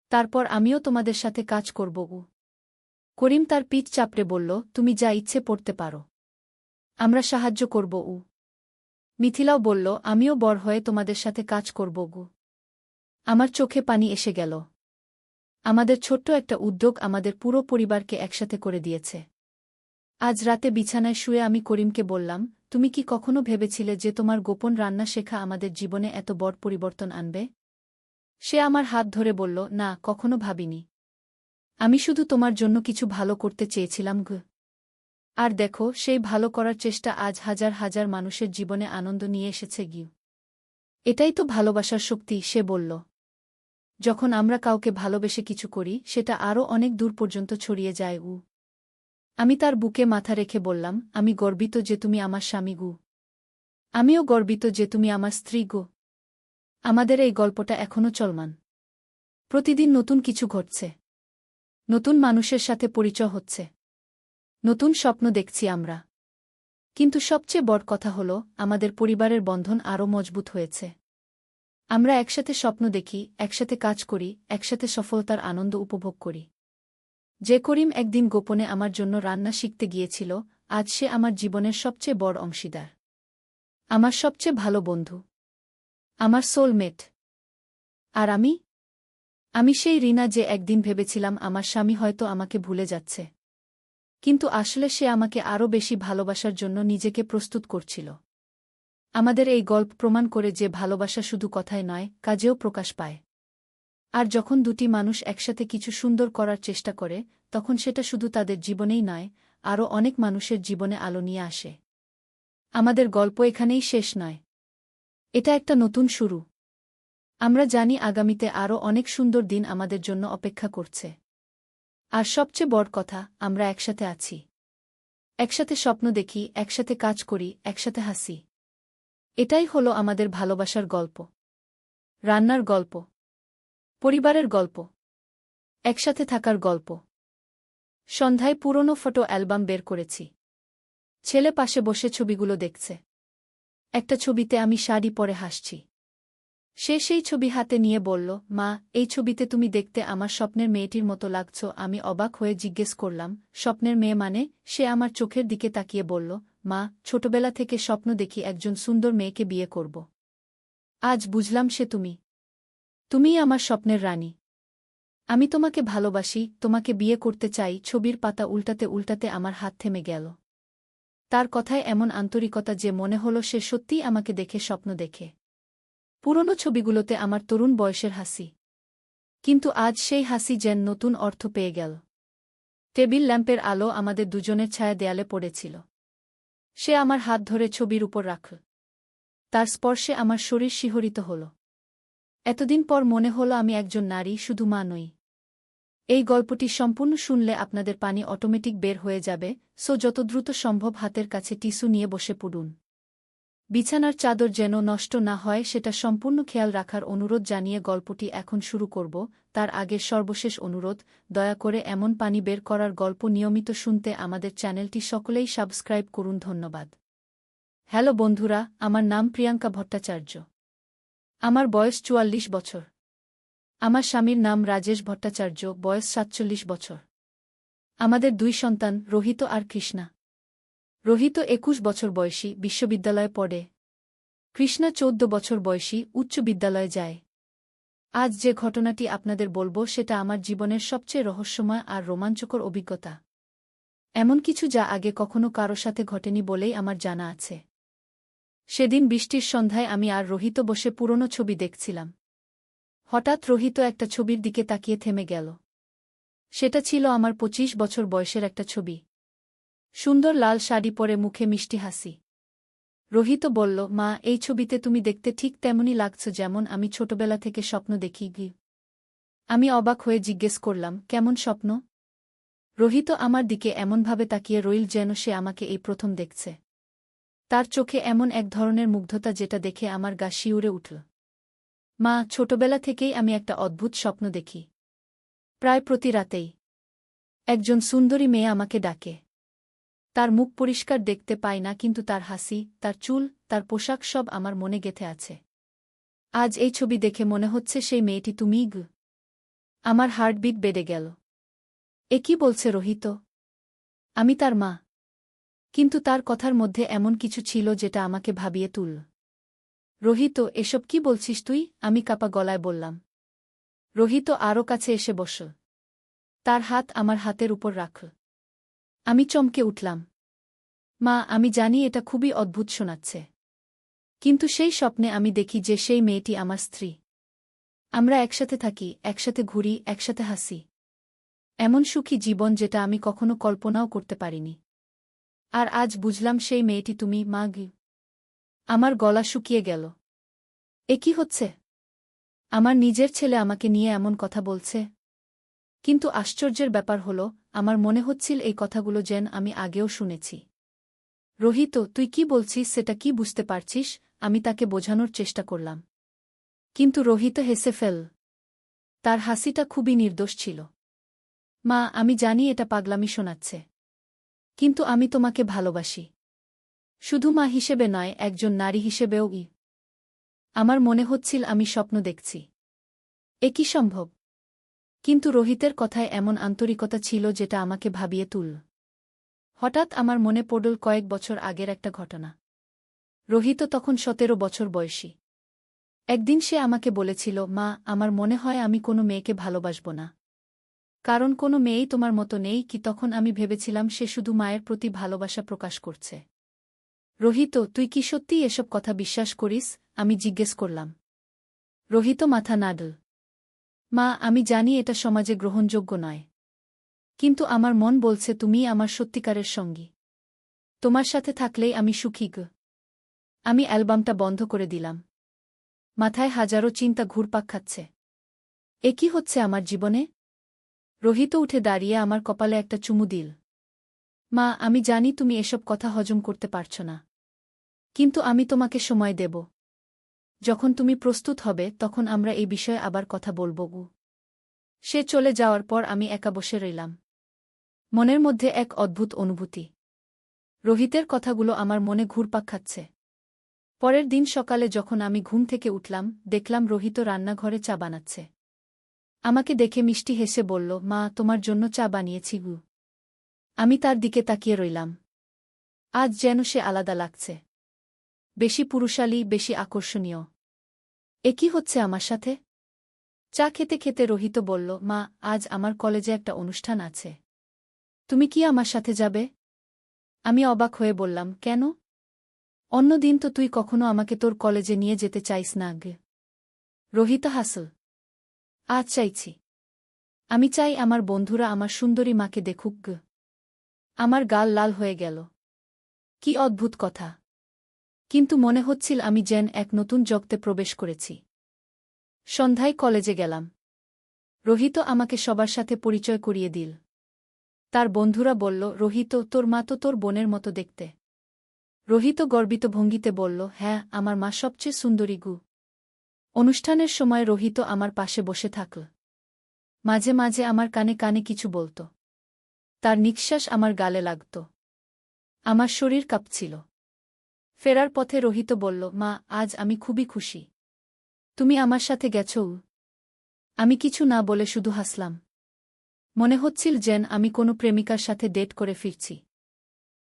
তারপর আমিও তোমাদের সাথে কাজ করব। করিম তার পিঠ চাপড়ে বলল, তুমি যা ইচ্ছে পড়তে পারো। আমরা সাহায্য করব। মিথিলাও বলল, আমিও বড় হয়ে তোমাদের সাথে কাজ করব। আমার চোখে পানি এসে গেল। আমাদের ছোট্ট একটা উদ্যোগ আমাদের পুরো পরিবারকে একসাথে করে দিয়েছে। আজ রাতে বিছানায় শুয়ে আমি করিমকে বললাম, তুমি কি কখনো ভেবেছিলে যে তোমার গোপন রান্না শেখা আমাদের জীবনে এত বড় পরিবর্তন আনবে? সে আমার হাত ধরে বলল, না, কখনো ভাবিনি। আমি শুধু তোমার জন্য কিছু ভালো করতে চেয়েছিলাম। আর দেখো, সেই ভালো করার চেষ্টা আজ হাজার হাজার মানুষের জীবনে আনন্দ নিয়ে এসেছে। এটাই তো ভালোবাসার শক্তি, সে বলল। যখন আমরা কাউকে ভালোবেসে কিছু করি, সেটা আরও অনেক দূর পর্যন্ত ছড়িয়ে যায়। আমি তার বুকে মাথা রেখে বললাম, আমি গর্বিত যে তুমি আমার স্বামী। আমিও গর্বিত যে তুমি আমার স্ত্রী। আমাদের এই গল্পটা এখনও চলমান। প্রতিদিন নতুন কিছু ঘটছে। নতুন মানুষের সাথে পরিচয় হচ্ছে। নতুন স্বপ্ন দেখছি আমরা। কিন্তু সবচেয়ে বড় কথা হল, আমাদের পরিবারের বন্ধন আরও মজবুত হয়েছে। আমরা একসাথে স্বপ্ন দেখি, একসাথে কাজ করি, একসাথে সফলতার আনন্দ উপভোগ করি। যে করিম একদিন গোপনে আমার জন্য রান্না শিখতে গিয়েছিল, আজ সে আমার জীবনের সবচেয়ে বড় অংশীদার। আমার সবচেয়ে ভালো বন্ধু। আমার সোলমেট। আর আমি সেই রিনা যে একদিন ভেবেছিলাম আমার স্বামী হয়তো আমাকে ভুলে যাচ্ছে। কিন্তু আসলে সে আমাকে আরও বেশি ভালোবাসার জন্য নিজেকে প্রস্তুত করছিল। আমাদের এই গল্প প্রমাণ করে যে ভালোবাসা শুধু কথায় নয়, কাজেও প্রকাশ পায়। আর যখন দুটি মানুষ একসাথে কিছু সুন্দর করার চেষ্টা করে, তখন সেটা শুধু তাদের জীবনেই নয়, আরও অনেক মানুষের জীবনে আলো নিয়ে আসে। আমাদের গল্প এখানেই শেষ নয়। এটা একটা নতুন শুরু। আমরা জানি আগামীতে আরও অনেক সুন্দর দিন আমাদের জন্য অপেক্ষা করছে। আর সবচেয়ে বড় কথা, আমরা একসাথে আছি। একসাথে স্বপ্ন দেখি, একসাথে কাজ করি, একসাথে হাসি। এটাই হলো আমাদের ভালোবাসার গল্প। রান্নার গল্প। পরিবারের গল্প। একসাথে থাকার গল্প। সন্ধ্যায় পুরনো ফটো অ্যালবাম বের করেছি। ছেলে পাশে বসে ছবিগুলো দেখছে। একটা ছবিতে আমি শাড়ি পরে হাসছি। সে সেই ছবি হাতে নিয়ে বলল, মা, এই ছবিতে তুমি দেখতে আমার স্বপ্নের মেয়েটির মতো লাগছ। আমি অবাক হয়ে জিজ্ঞেস করলাম, স্বপ্নের মেয়ে মানে? সে আমার চোখের দিকে তাকিয়ে বলল, মা, ছোটবেলা থেকে স্বপ্ন দেখি একজন সুন্দর মেয়েকে বিয়ে করব। আজ বুঝলাম সে তুমি। তুমিই আমার স্বপ্নের রানী। আমি তোমাকে ভালোবাসি, তোমাকে বিয়ে করতে চাই। ছবির পাতা উল্টাতে উল্টাতে আমার হাত থেমে গেল। তার কথায় এমন আন্তরিকতা যে মনে হলো সে সত্যিই আমাকে দেখে স্বপ্ন দেখে। পুরনো ছবিগুলোতে আমার তরুণ বয়সের হাসি। কিন্তু আজ সেই হাসি যেন নতুন অর্থ পেয়ে গেল। টেবিল ল্যাম্পের আলো আমাদের দুজনের ছায়া দেয়ালে পড়েছিল। সে আমার হাত ধরে ছবির উপর রাখল। তার স্পর্শে আমার শরীর শিহরিত হল। এতদিন পর মনে হলো আমি একজন নারী, শুধু মা নই। এই গল্পটি সম্পূর্ণ শুনলে আপনাদের পানি অটোমেটিক বের হয়ে যাবে, সো যত দ্রুত সম্ভব হাতের কাছে টিস্যু নিয়ে বসে পড়ুন। বিছানার চাদর যেন নষ্ট না হয় সেটা সম্পূর্ণ খেয়াল রাখার অনুরোধ জানিয়ে গল্পটি এখন শুরু করব। তার আগে সর্বশেষ অনুরোধ, দয়া করে এমন পানি বের করার গল্প নিয়মিত শুনতে আমাদের চ্যানেলটি সকলেই সাবস্ক্রাইব করুন। ধন্যবাদ। হ্যালো বন্ধুরা, আমার নাম প্রিয়াঙ্কা ভট্টাচার্য। আমার বয়স ৪৪ বছর। আমার স্বামীর নাম রাজেশ ভট্টাচার্য, বয়স ৪৭ বছর। আমাদের ২ সন্তান, রোহিত আর কৃষ্ণা। রোহিত ২১ বছর বয়সী, বিশ্ববিদ্যালয়ে পড়ে। কৃষ্ণা ১৪ বছর বয়সী, উচ্চ বিদ্যালয়ে যায়। আজ যে ঘটনাটি আপনাদের বলবো সেটা আমার জীবনের সবচেয়ে রহস্যময় আর রোমাঞ্চকর অভিজ্ঞতা। এমন কিছু যা আগে কখনো কারো সাথে ঘটেনি বলেই আমার জানা আছে। সেদিন বৃষ্টির সন্ধ্যায় আমি আর রোহিত বসে পুরনো ছবি দেখছিলাম। হঠাৎ রোহিত একটা ছবির দিকে তাকিয়ে থেমে গেল। সেটা ছিল আমার ২৫ বছর বয়সের একটা ছবি। সুন্দর লাল শাড়ি পরে, মুখে মিষ্টি হাসি। রোহিত বলল, মা, এই ছবিতে তুমি দেখতে ঠিক তেমনই লাগছ যেমন আমি ছোটবেলা থেকে স্বপ্ন দেখি। আমি অবাক হয়ে জিজ্ঞেস করলাম, কেমন স্বপ্ন? রোহিত আমার দিকে এমনভাবে তাকিয়ে রইল যেন সে আমাকে এই প্রথম দেখছে। তার চোখে এমন এক ধরনের মুগ্ধতা যেটা দেখে আমার গা শিউরে উঠল। মা, ছোটবেলা থেকেই আমি একটা অদ্ভুত স্বপ্ন দেখি। প্রায় প্রতি রাতেই একজন সুন্দরী মেয়ে আমাকে ডাকে। তার মুখ পরিষ্কার দেখতে পাই না, কিন্তু তার হাসি, তার চুল, তার পোশাক সব আমার মনে গেঁথে আছে। আজ এই ছবি দেখে মনে হচ্ছে সেই মেয়েটি তুমিই। আমার হার্টবিট বেড়ে গেল। এ কি বলছে রোহিত? আমি তার মা। কিন্তু তার কথার মধ্যে এমন কিছু ছিল যেটা আমাকে ভাবিয়ে তুলল। রোহিত, এসব কি বলছিস তুই? আমি কাপা গলায় বললাম। রোহিত আরও কাছে এসে বসল। তার হাত আমার হাতের উপর রাখল। আমি চমকে উঠলাম। মা, আমি জানি এটা খুবই অদ্ভুত শোনাচ্ছে। কিন্তু সেই স্বপ্নে আমি দেখি যে সেই মেয়েটি আমার স্ত্রী। আমরা একসাথে থাকি, একসাথে ঘুরি, একসাথে হাসি। এমন সুখী জীবন যেটা আমি কখনো কল্পনাও করতে পারিনি। আর আজ বুঝলাম সেই মেয়েটি তুমি, মা। আমার গলা শুকিয়ে গেল। এ কি হচ্ছে? আমার নিজের ছেলে আমাকে নিয়ে এমন কথা বলছে। কিন্তু আশ্চর্যের ব্যাপার হল, আমার মনে হচ্ছিল এই কথাগুলো যেন আমি আগেও শুনেছি। রোহিত, তুই কি বলছিস সেটা কি বুঝতে পারছিস? আমি তাকে বোঝানোর চেষ্টা করলাম। কিন্তু রোহিত হেসে ফেল। তার হাসিটা খুবই নির্দোষ ছিল। মা, আমি জানি এটা পাগলামি শোনাচ্ছে। কিন্তু আমি তোমাকে ভালোবাসি। শুধু মা হিসেবে নয়, একজন নারী হিসেবেও। আমার মনে হচ্ছিল আমি স্বপ্ন দেখছি। এ কি সম্ভব? কিন্তু রোহিতের কথায় এমন আন্তরিকতা ছিল যেটা আমাকে ভাবিয়ে তুলল। হঠাৎ আমার মনে পড়ল কয়েক বছর আগের একটা ঘটনা। রোহিত তখন 17 বছর বয়সী। একদিন সে আমাকে বলেছিল, মা, আমার মনে হয় আমি কোনো মেয়েকে ভালোবাসব না। কারণ কোনো মেয়েই তোমার মতো নেই। কি তখন আমি ভেবেছিলাম সে শুধু মায়ের প্রতি ভালোবাসা প্রকাশ করছে। রোহিত, তুই কি সত্যিই এসব কথা বিশ্বাস করিস? আমি জিজ্ঞেস করলাম। রোহিত মাথা নাড়ল। মা, আমি জানি এটা সমাজে গ্রহণযোগ্য নয়। কিন্তু আমার মন বলছে তুমিই আমার সত্যিকারের সঙ্গী। তোমার সাথে থাকলেই আমি সুখী। আমি অ্যালবামটা বন্ধ করে দিলাম। মাথায় হাজারো চিন্তা ঘুরপাক খাচ্ছে। এ কি হচ্ছে আমার জীবনে? রোহিত উঠে দাঁড়িয়ে আমার কপালে একটা চুমু দিল। মা, আমি জানি তুমি এসব কথা হজম করতে পারছ না। কিন্তু আমি তোমাকে সময় দেব। যখন তুমি প্রস্তুত হবে তখন আমরা এই বিষয়ে আবার কথা বলব। সে চলে যাওয়ার পর আমি একা বসে রইলাম। মনের মধ্যে এক অদ্ভুত অনুভূতি। রোহিতের কথাগুলো আমার মনে ঘুরপাক খাচ্ছে। পরের দিন সকালে যখন আমি ঘুম থেকে উঠলাম, দেখলাম রোহিত রান্নাঘরে চা বানাচ্ছে। আমাকে দেখে মিষ্টি হেসে বলল, মা, তোমার জন্য চা বানিয়েছি। আমি তার দিকে তাকিয়ে রইলাম। আজ যেন সে আলাদা লাগছে। বেশি পুরুষালী, বেশি আকর্ষণীয়। এ কি হচ্ছে আমার সাথে? চা খেতে খেতে রোহিত বলল, মা, আজ আমার কলেজে একটা অনুষ্ঠান আছে। তুমি কি আমার সাথে যাবে? আমি অবাক হয়ে বললাম, কেন? অন্যদিন তো তুই কখনো আমাকে তোর কলেজে নিয়ে যেতে চাইস না। রোহিত হাসল। আজ চাইছি। আমি চাই আমার বন্ধুরা আমার সুন্দরী মাকে দেখুক। আমার গাল লাল হয়ে গেল। কি অদ্ভুত কথা! কিন্তু মনে হচ্ছিল আমি যেন এক নতুন জগতে প্রবেশ করেছি। সন্ধ্যায় কলেজে গেলাম। রোহিত আমাকে সবার সাথে পরিচয় করিয়ে দিল। তার বন্ধুরা বলল, রোহিত, তোর মা তো তোর বোনের মতো দেখতে। রোহিত গর্বিত ভঙ্গিতে বলল, হ্যাঁ, আমার মা সবচেয়ে সুন্দরী। অনুষ্ঠানের সময় রোহিত আমার পাশে বসে থাকল। মাঝে মাঝে আমার কানে কানে কিছু বলত। তার নিঃশ্বাস আমার গালে লাগত। আমার শরীর কাঁপছিল। ফেরার পথে রোহিত বলল, মা, আজ আমি খুবই খুশি। তুমি আমার সাথে গেছো। আমি কিছু না বলে শুধু হাসলাম। মনে হচ্ছিল যেন আমি কোনো প্রেমিকার সাথে ডেট করে ফিরছি।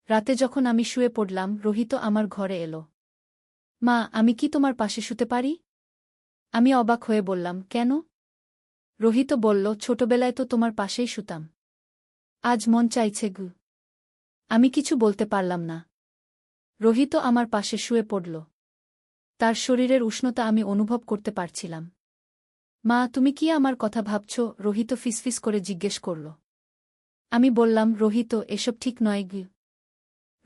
রাতে যখন আমি শুয়ে পড়লাম, রোহিত আমার ঘরে এলো। মা, আমি কি তোমার পাশে শুতে পারি? আমি অবাক হয়ে বললাম, কেন? রোহিত বলল, ছোটবেলায় তো তোমার পাশেই শুতাম। আজ মন চাইছে। আমি কিছু বলতে পারলাম না। রোহিত আমার পাশে শুয়ে পড়ল। তার শরীরের উষ্ণতা আমি অনুভব করতে পারছিলাম। মা, তুমি কি আমার কথা ভাবছ? রোহিত ফিসফিস করে জিজ্ঞেস করল। আমি বললাম, রোহিত, এসব ঠিক নয়।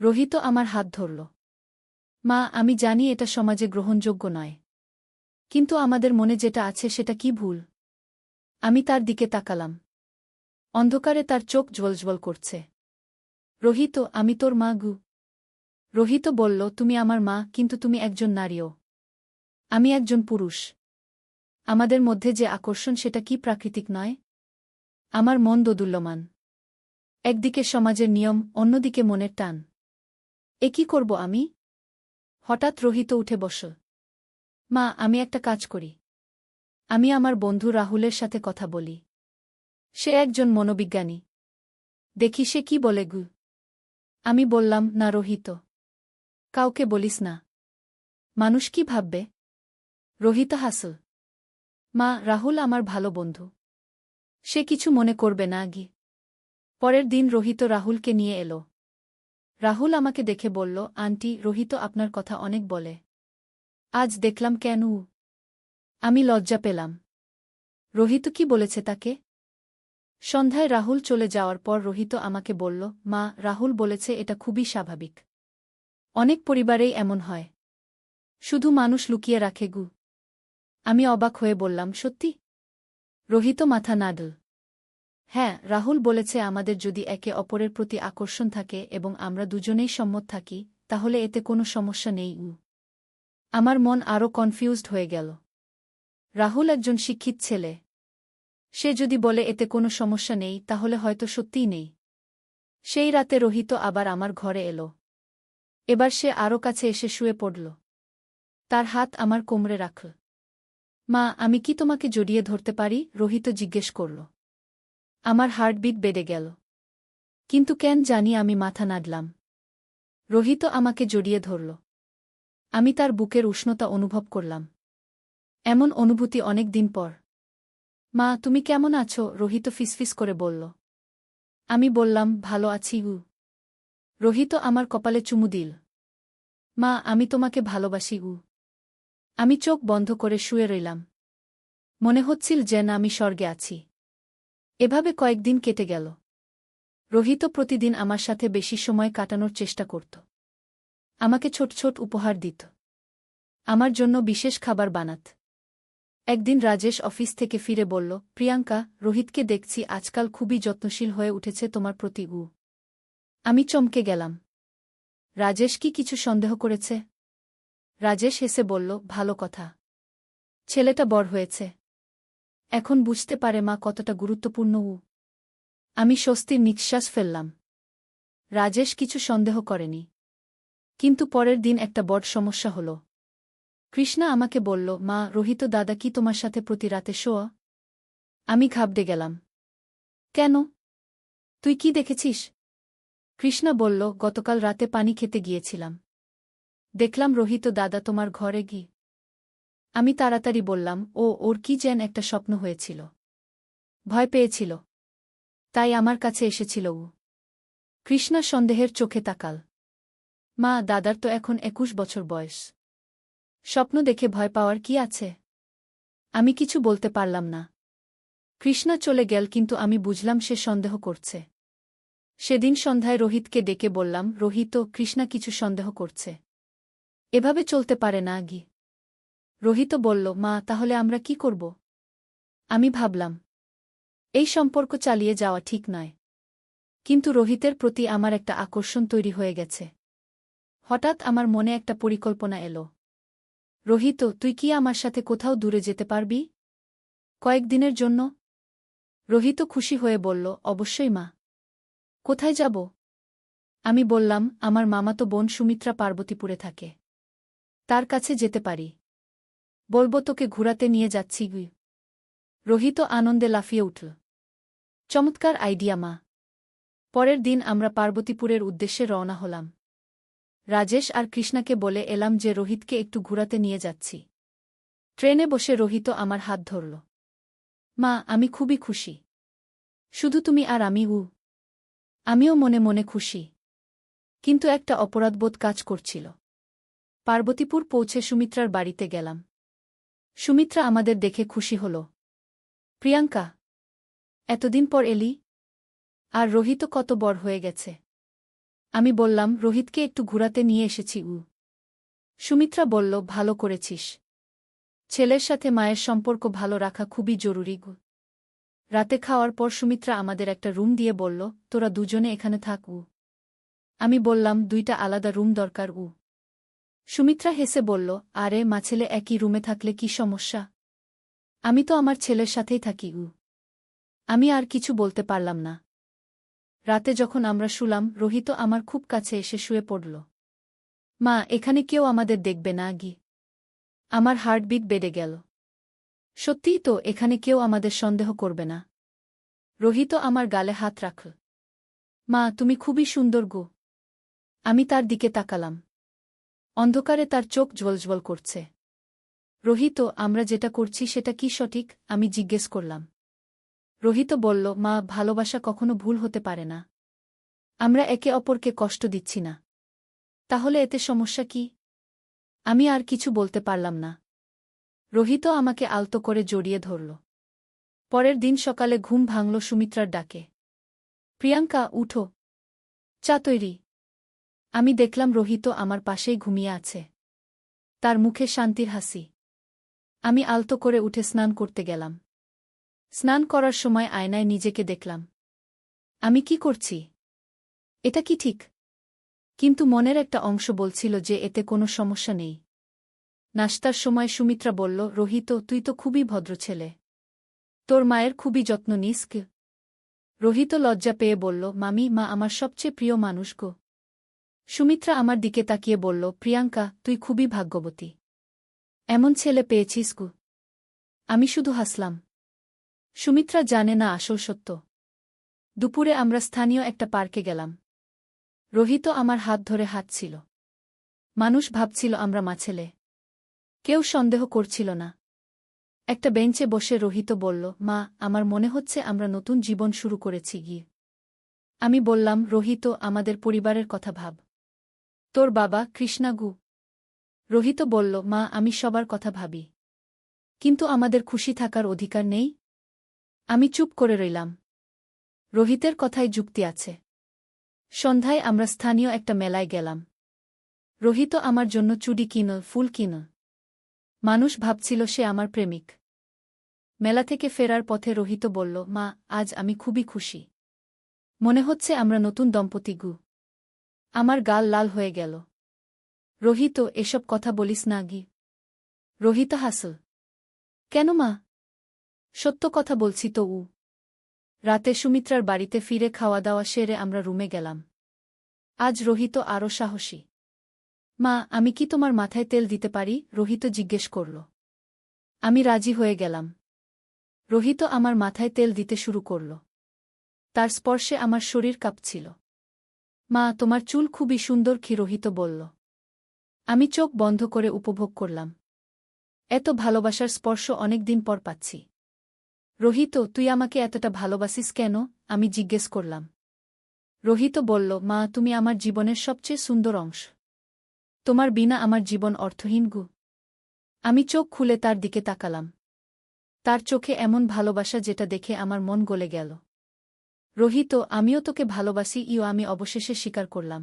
রোহিত আমার হাত ধরল। মা, আমি জানি এটা সমাজে গ্রহণযোগ্য নয়। কিন্তু আমাদের মনে যেটা আছে সেটা কি ভুল? আমি তার দিকে তাকালাম। অন্ধকারে তার চোখ জ্বলজ্বল করছে। রোহিত, আমি তোর মা। রোহিত বলল, তুমি আমার মা, কিন্তু তুমি একজন নারীও। আমি একজন পুরুষ। আমাদের মধ্যে যে আকর্ষণ সেটা কি প্রাকৃতিক নয়? আমার মন দোদুল্যমান। একদিকে সমাজের নিয়ম, অন্যদিকে মনের টান। এ কি করব আমি? হঠাৎ রোহিত উঠে বসল। মা, আমি একটা কাজ করি। আমি আমার বন্ধু রাহুলের সাথে কথা বলি। সে একজন মনোবিজ্ঞানী। দেখি সে কি বলে গু। আমি বললাম, না রোহিত, কাউকে বলিস না। মানুষ কি ভাববে? রোহিত হাসল। মা, রাহুল আমার ভালো বন্ধু। সে কিছু মনে করবে না গি। পরের দিন রোহিত রাহুলকে নিয়ে এলো। রাহুল আমাকে দেখে বলল, আন্টি, রোহিত আপনার কথা অনেক বলে। আজ দেখলাম কেন? আমি লজ্জা পেলাম। রোহিত কি বলেছে তাকে? সন্ধ্যায় রাহুল চলে যাওয়ার পর রোহিত আমাকে বলল, মা, রাহুল বলেছে এটা খুবই স্বাভাবিক। অনেক পরিবারেই এমন হয়। শুধু মানুষ লুকিয়ে রাখে গু। আমি অবাক হয়ে বললাম, সত্যি? রোহিত মাথা নাড়ল। হ্যাঁ, রাহুল বলেছে আমাদের যদি একে অপরের প্রতি আকর্ষণ থাকে এবং আমরা দুজনেই সম্মত থাকি, তাহলে এতে কোনো সমস্যা নেই। আমার মন আরও কনফিউজড হয়ে গেল। রাহুল একজন শিক্ষিত ছেলে। সে যদি বলে এতে কোনো সমস্যা নেই, তাহলে হয়তো সত্যিই নেই। সেই রাতে রোহিত আবার আমার ঘরে এলো। এবার সে আরও কাছে এসে শুয়ে পড়ল। তার হাত আমার কোমরে রাখল। মা, আমি কি তোমাকে জড়িয়ে ধরতে পারি? রোহিত জিজ্ঞেস করল। আমার হার্টবিট বেড়ে গেল। কিন্তু কেন জানি আমি মাথা নাড়লাম। রোহিত আমাকে জড়িয়ে ধরল। আমি তার বুকের উষ্ণতা অনুভব করলাম। এমন অনুভূতি অনেক দিন পর। মা, তুমি কেমন আছো? রোহিত ফিসফিস করে বলল। আমি বললাম, ভালো আছি। রোহিত আমার কপালে চুমু দিল। মা, আমি তোমাকে ভালোবাসি। আমি চোখ বন্ধ করে শুয়ে রইলাম। মনে হচ্ছিল যেন আমি স্বর্গে আছি। এভাবে কয়েকদিন কেটে গেল। রোহিত প্রতিদিন আমার সাথে বেশি সময় কাটানোর চেষ্টা করত। আমাকে ছোট ছোট উপহার দিত। আমার জন্য বিশেষ খাবার বানাত। একদিন রাজেশ অফিস থেকে ফিরে বলল, প্রিয়াঙ্কা, রোহিতকে দেখছি আজকাল খুবই যত্নশীল হয়ে উঠেছে তোমার প্রতি। আমি চমকে গেলাম। রাজেশ কি কিছু সন্দেহ করেছে? রাজেশ হেসে বলল, ভালো কথা। ছেলেটা বড় হয়েছে। এখন বুঝতে পারে মা কতটা গুরুত্বপূর্ণ। আমি স্বস্তির নিঃশ্বাস ফেললাম। রাজেশ কিছু সন্দেহ করেনি। কিন্তু পরের দিন একটা বড় সমস্যা হল। কৃষ্ণা আমাকে বলল, মা, রোহিত দাদা কি তোমার সাথে প্রতি রাতে শোয়া? আমি ঘাবড়ে গেলাম। কেন? তুই কি দেখেছিস? কৃষ্ণা বলল, গতকাল রাতে পানি খেতে গিয়েছিলাম। দেখলাম রোহিত দাদা তোমার ঘরে গি। আমি তাড়াতাড়ি বললাম, ওর কি যেন একটা স্বপ্ন হয়েছিল। ভয় পেয়েছিল। তাই আমার কাছে এসেছিল। কৃষ্ণা সন্দেহের চোখে তাকাল। মা, দাদার তো এখন 21 বছর বয়স। স্বপ্ন দেখে ভয় পাওয়ার কি আছে? আমি কিছু বলতে পারলাম না। কৃষ্ণা চলে গেল, কিন্তু আমি বুঝলাম সে সন্দেহ করছে। সেদিন সন্ধ্যায় রোহিতকে ডেকে বললাম, রোহিত, কৃষ্ণা কিছু সন্দেহ করছে। এভাবে চলতে পারে না গি। রোহিত বলল, মা, তাহলে আমরা কি করব? আমি ভাবলাম, এই সম্পর্ক চালিয়ে যাওয়া ঠিক নয়। কিন্তু রোহিতের প্রতি আমার একটা আকর্ষণ তৈরি হয়ে গেছে। হঠাৎ আমার মনে একটা পরিকল্পনা এলো। রোহিত, তুই কি আমার সাথে কোথাও দূরে যেতে পারবি? কয়েকদিনের জন্য? রোহিত খুশি হয়ে বলল, অবশ্যই মা। কোথায় যাব? আমি বললাম, আমার মামাতো বোন সুমিত্রা পার্বতীপুরে থাকে। তার কাছে যেতে পারি। বলব তোকে ঘুরাতে নিয়ে যাচ্ছি। রোহিত আনন্দে লাফিয়ে উঠল। চমৎকার আইডিয়া মা। পরের দিন আমরা পার্বতীপুরের উদ্দেশ্যে রওনা হলাম। রাজেশ আর কৃষ্ণাকে বলে এলাম যে রোহিতকে একটু ঘুরাতে নিয়ে যাচ্ছি। ট্রেনে বসে রোহিত আমার হাত ধরল। মা, আমি খুবই খুশি। শুধু তুমি আর আমি। আমিও মনে মনে খুশি। কিন্তু একটা অপরাধবোধ কাজ করছিল। পার্বতীপুর পৌঁছে সুমিত্রার বাড়িতে গেলাম। সুমিত্রা আমাদের দেখে খুশি হল। প্রিয়াঙ্কা, এতদিন পর এলি? আর রোহিত কত বড় হয়ে গেছে। আমি বললাম, রোহিতকে একটু ঘুরাতে নিয়ে এসেছি। সুমিত্রা বলল, ভালো করেছিস। ছেলের সাথে মায়ের সম্পর্ক ভালো রাখা খুবই জরুরি। রাতে খাওয়ার পর সুমিত্রা আমাদের একটা রুম দিয়ে বলল, তোরা দুজনে এখানে থাক। আমি বললাম, 2টা আলাদা রুম দরকার। সুমিত্রা হেসে বলল, আরে মা, ছেলে একই রুমে থাকলে কি সমস্যা? আমি তো আমার ছেলের সাথেই থাকি। আমি আর কিছু বলতে পারলাম না। রাতে যখন আমরা শুলাম, রোহিত আমার খুব কাছে এসে শুয়ে পড়ল। মা, এখানে কেউ আমাদের দেখবে না গি। আমার হার্টবিট বেড়ে গেল। সত্যিই তো, এখানে কেউ আমাদের সন্দেহ করবে না। রোহিত আমার গালে হাত রাখল। মা, তুমি খুবই সুন্দর গো। আমি তার দিকে তাকালাম। অন্ধকারে তার চোখ জ্বলজ্বল করছে। রোহিত, আমরা যেটা করছি সেটা কি সঠিক? আমি জিজ্ঞেস করলাম। রোহিত বলল, মা, ভালোবাসা কখনো ভুল হতে পারে না। আমরা একে অপরকে কষ্ট দিচ্ছি না। তাহলে এতে সমস্যা কি? আমি আর কিছু বলতে পারলাম না। রোহিত আমাকে আলতো করে জড়িয়ে ধরল। পরের দিন সকালে ঘুম ভাঙল সুমিত্রার ডাকে। প্রিয়াঙ্কা, উঠো, চা তৈরি। আমি দেখলাম রোহিত আমার পাশেই ঘুমিয়ে আছে। তার মুখে শান্তির হাসি। আমি আলতো করে উঠে স্নান করতে গেলাম। স্নান করার সময় আয়নায় নিজেকে দেখলাম। আমি কি করছি? এটা কি ঠিক? কিন্তু মনের একটা অংশ বলছিল যে এতে কোনো সমস্যা নেই। নাশতার সময় সুমিত্রা বলল, রোহিত, তুই তো খুবই ভদ্র ছেলে। তোর মায়ের খুবই যত্ন নিস। রোহিত লজ্জা পেয়ে বলল, মামি, মা আমার সবচেয়ে প্রিয় মানুষ গো। সুমিত্রা আমার দিকে তাকিয়ে বলল, প্রিয়াঙ্কা, তুই খুবই ভাগ্যবতী। এমন ছেলে পেয়েছিস গো। আমি শুধু হাসলাম। সুমিত্রা জানে না আসল সত্য। দুপুরে আমরা স্থানীয় একটা পার্কে গেলাম। রোহিত আমার হাত ধরে হাঁটছিল। মানুষ ভাবছিল আমরা মাছেলে। কেউ সন্দেহ করছিল না। একটা বেঞ্চে বসে রোহিত বলল, মা, আমার মনে হচ্ছে আমরা নতুন জীবন শুরু করেছি গিয়ে। আমি বললাম, রোহিত, আমাদের পরিবারের কথা ভাব। তোর বাবা, কৃষ্ণাগু। রোহিত বলল, মা, আমি সবার কথা ভাবি। কিন্তু আমাদের খুশি থাকার অধিকার নেই? আমি চুপ করে রইলাম। রোহিতের কথায় যুক্তি আছে। সন্ধ্যায় আমরা স্থানীয় একটা মেলায় গেলাম। রোহিত আমার জন্য চুড়ি কিনল, ফুল কিনল। মানুষ ভাবছিল সে আমার প্রেমিক। মেলা থেকে ফেরার পথে রোহিত বলল, মা, আজ আমি খুবই খুশি। মনে হচ্ছে আমরা নতুন দম্পতি গু। আমার গাল লাল হয়ে গেল। রোহিত, এসব কথা বলিস না গি। রোহিত হাসল। কেন মা? সত্য কথা বলছি তো। রাতে সুমিত্রার বাড়িতে ফিরে খাওয়া দাওয়া সেরে আমরা রুমে গেলাম। আজ রোহিত আরও সাহসী। মা, আমি কি তোমার মাথায় তেল দিতে পারি? রোহিত জিজ্ঞেস করল। আমি রাজি হয়ে গেলাম। রোহিত আমার মাথায় তেল দিতে শুরু করল। তার স্পর্শে আমার শরীর কাঁপছিল। মা, তোমার চুল খুবই সুন্দর কি? রোহিত বলল। আমি চোখ বন্ধ করে উপভোগ করলাম। এত ভালোবাসার স্পর্শ অনেক দিন পর পাচ্ছি। রোহিত, তুই আমাকে এতটা ভালোবাসিস কেন? আমি জিজ্ঞেস করলাম। রোহিত বলল, মা, তুমি আমার জীবনের সবচেয়ে সুন্দর অংশ। তোমার বিনা আমার জীবন অর্থহীন গু। আমি চোখ খুলে তার দিকে তাকালাম। তার চোখে এমন ভালোবাসা যেটা দেখে আমার মন গলে গেল। রোহিত, আমিও তোকে ভালোবাসি। আমি অবশেষে স্বীকার করলাম।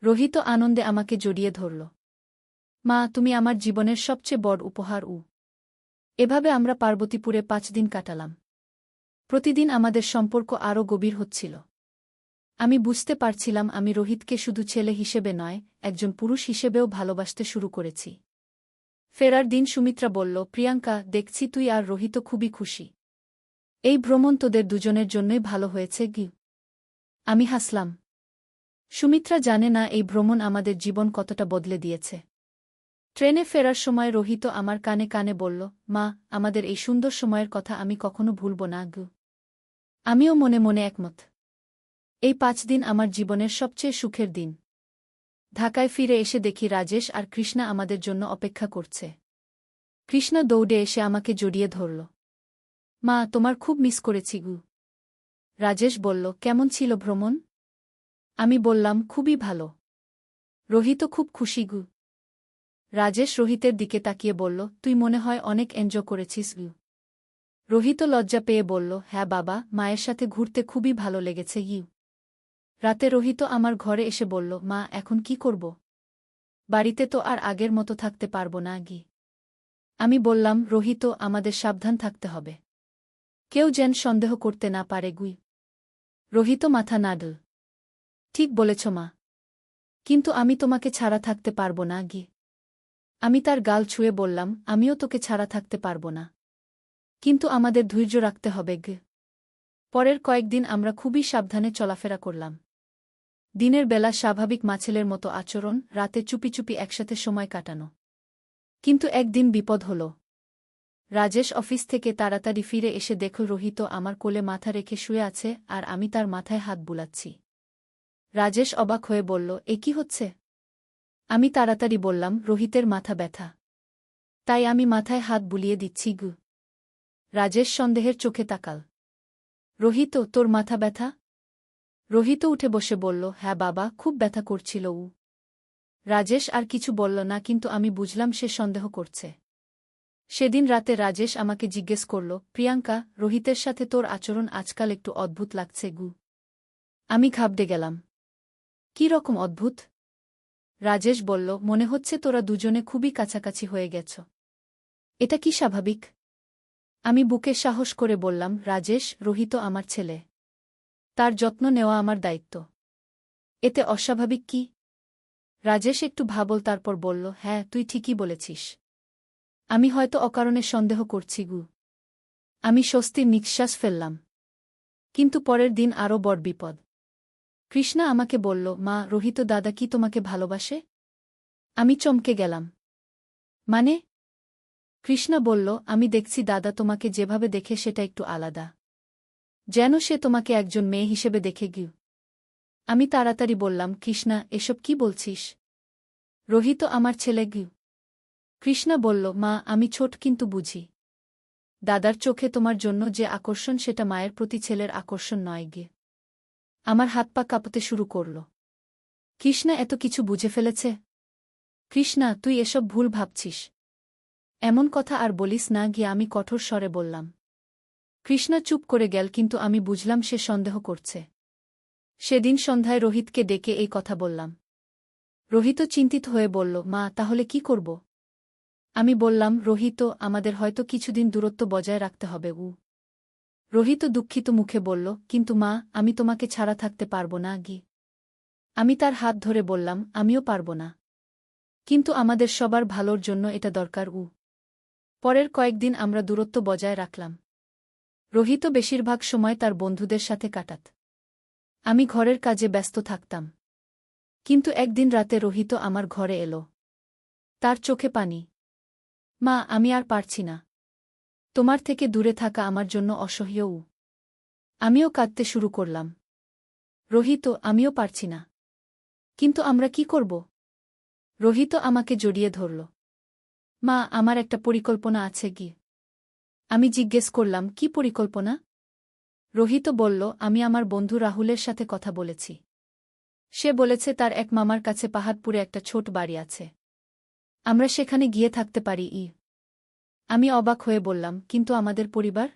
রোহিত আনন্দে আমাকে জড়িয়ে ধরল। মা, তুমি আমার জীবনের সবচেয়ে বড় উপহার। এভাবে আমরা পার্বতীপুরে 5 দিন কাটালাম। প্রতিদিন আমাদের সম্পর্ক আরও গভীর হচ্ছিল। আমি বুঝতে পারছিলাম আমি রোহিতকে শুধু ছেলে হিসেবে নয়, একজন পুরুষ হিসেবেও ভালোবাসতে শুরু করেছি। ফেরার দিন সুমিত্রা বলল, প্রিয়াঙ্কা, দেখছি তুই আর রোহিত খুবই খুশি। এই ভ্রমণ তোদের দুজনের জন্যই ভালো হয়েছে গি। আমি হাসলাম। সুমিত্রা জানে না এই ভ্রমণ আমাদের জীবন কতটা বদলে দিয়েছে। ট্রেনে ফেরার সময় রোহিত আমার কানে কানে বলল, মা, আমাদের এই সুন্দর সময়ের কথা আমি কখনো ভুলব না গু। আমিও মনে মনে একমত। এই 5 দিন আমার জীবনের সবচেয়ে সুখের দিন। ঢাকায় ফিরে এসে দেখি রাজেশ আর কৃষ্ণা আমাদের জন্য অপেক্ষা করছে। কৃষ্ণা দৌড়ে এসে আমাকে জড়িয়ে ধরল। মা, তোমার খুব মিস করেছি গু। রাজেশ বলল, কেমন ছিল ভ্রমণ? আমি বললাম, খুবই ভালো। রোহিত খুব খুশি গু। রাজেশ রোহিতের দিকে তাকিয়ে বলল, তুই মনে হয় অনেক এনজয় করেছিস গু। রোহিত লজ্জা পেয়ে বলল, হ্যাঁ বাবা, মায়ের সাথে ঘুরতে খুবই ভালো লেগেছে ইউ। রাতে রোহিত আমার ঘরে এসে বলল, মা, এখন কি করব? বাড়িতে তো আর আগের মতো থাকতে পারব না গি। আমি বললাম, রোহিত, আমাদের সাবধান থাকতে হবে। কেউ যেন সন্দেহ করতে না পারে গুই। রোহিত মাথা নাড়ল। ঠিক বলেছ মা। কিন্তু আমি তোমাকে ছাড়া থাকতে পারব না গি। আমি তার গাল ছুঁয়ে বললাম, আমিও তোকে ছাড়া থাকতে পারব না। কিন্তু আমাদের ধৈর্য রাখতে হবে গে। পরের কয়েকদিন আমরা খুবই সাবধানে চলাফেরা করলাম। দিনের বেলা স্বাভাবিক মাছেলের মতো আচরণ, রাতে চুপি চুপি একসাথে সময় কাটানো। কিন্তু একদিন বিপদ হল। রাজেশ অফিস থেকে তাড়াতাড়ি ফিরে এসে দেখল রোহিত আমার কোলে মাথা রেখে শুয়ে আছে আর আমি তার মাথায় হাত বুলাচ্ছি। রাজেশ অবাক হয়ে বলল, এ কি হচ্ছে? আমি তাড়াতাড়ি বললাম, রোহিতের মাথা ব্যথা, তাই আমি মাথায় হাত বুলিয়ে দিচ্ছি গু। রাজেশ সন্দেহের চোখে তাকাল। রোহিত, তোর মাথা ব্যথা? রোহিত উঠে বসে বলল, হ্যাঁ বাবা, খুব ব্যথা করছিল। রাজেশ আর কিছু বলল না, কিন্তু আমি বুঝলাম সে সন্দেহ করছে। সেদিন রাতে রাজেশ আমাকে জিজ্ঞেস করল, প্রিয়াঙ্কা, রোহিতের সাথে তোর আচরণ আজকাল একটু অদ্ভুত লাগছে গু। আমি ঘাবড়ে গেলাম। কি রকম অদ্ভুত? রাজেশ বলল, মনে হচ্ছে তোরা দুজনে খুবই কাছাকাছি হয়ে গেছ। এটা কি স্বাভাবিক? আমি বুকে সাহস করে বললাম, রাজেশ, রোহিত আমার ছেলে, তার যত্ন নেওয়া আমার দায়িত্ব। এতে অস্বাভাবিক কি? রাজেশ একটু ভাবল, তারপর বলল, হ্যাঁ, তুই ঠিকই বলেছিস। আমি হয়তো অকারণে সন্দেহ করছি গু। আমি স্বস্তির নিঃশ্বাস ফেললাম। কিন্তু পরের দিন আরও বড় বিপদ। কৃষ্ণা আমাকে বলল, মা, রোহিত দাদা কি তোমাকে ভালোবাসে? আমি চমকে গেলাম। মানে? কৃষ্ণা বলল, আমি দেখছি দাদা তোমাকে যেভাবে দেখে সেটা একটু আলাদা, যেন সে তোমাকে একজন মেয়ে হিসেবে দেখে গিউ। আমি তাড়াতাড়ি বললাম, কৃষ্ণা, এসব কি বলছিস? রোহিত আমার ছেলে গিউ। কৃষ্ণা বলল, মা, আমি ছোট কিন্তু বুঝি। দাদার চোখে তোমার জন্য যে আকর্ষণ সেটা মায়ের প্রতি ছেলের আকর্ষণ নয় গে। আমার হাত পা কাঁপতে শুরু করল। কৃষ্ণা এত কিছু বুঝে ফেলেছে? কৃষ্ণা, তুই এসব ভুল ভাবছিস। এমন কথা আর বলিস না গিয়ে, আমি কঠোর স্বরে বললাম। কৃষ্ণা চুপ করে গেল, কিন্তু আমি বুঝলাম সে সন্দেহ করছে। সেদিন সন্ধ্যায় রোহিতকে ডেকে এই কথা বললাম। রোহিত চিন্তিত হয়ে বলল, মা, তাহলে কি করব? আমি বললাম, রোহিত, আমাদের হয়তো কিছুদিন দূরত্ব বজায় রাখতে হবে। রোহিত দুঃখিত মুখে বলল, কিন্তু মা, আমি তোমাকে ছাড়া থাকতে পারব না গি। আমি তার হাত ধরে বললাম, আমিও পারব না। কিন্তু আমাদের সবার ভালোর জন্য এটা দরকার। পরের কয়েকদিন আমরা দূরত্ব বজায় রাখলাম। রোহিত বেশিরভাগ সময় তার বন্ধুদের সাথে কাটাত। আমি ঘরের কাজে ব্যস্ত থাকতাম। কিন্তু একদিন রাতে রোহিত আমার ঘরে এলো। তার চোখে পানি। মা, আমি আর পারছি না। তোমার থেকে দূরে থাকা আমার জন্য অসহ্য। আমিও কাঁদতে শুরু করলাম। রোহিত, আমিও পারছি না। কিন্তু আমরা কি করব? রোহিত আমাকে জড়িয়ে ধরল। মা, আমার একটা পরিকল্পনা আছে কি। আমি জিজ্ঞেস করলাম, কি পরিকল্পনা? রোহিত বলল, আমি আমার বন্ধু রাহুলের সাথে কথা বলেছি। সে বলেছে তার এক মামার কাছে পাহাড়পুরে একটা ছোট বাড়ি আছে। আমরা সেখানে গিয়ে থাকতে পারি। আমি অবাক হয়ে বললাম, কিন্তু আমাদের পরিবার?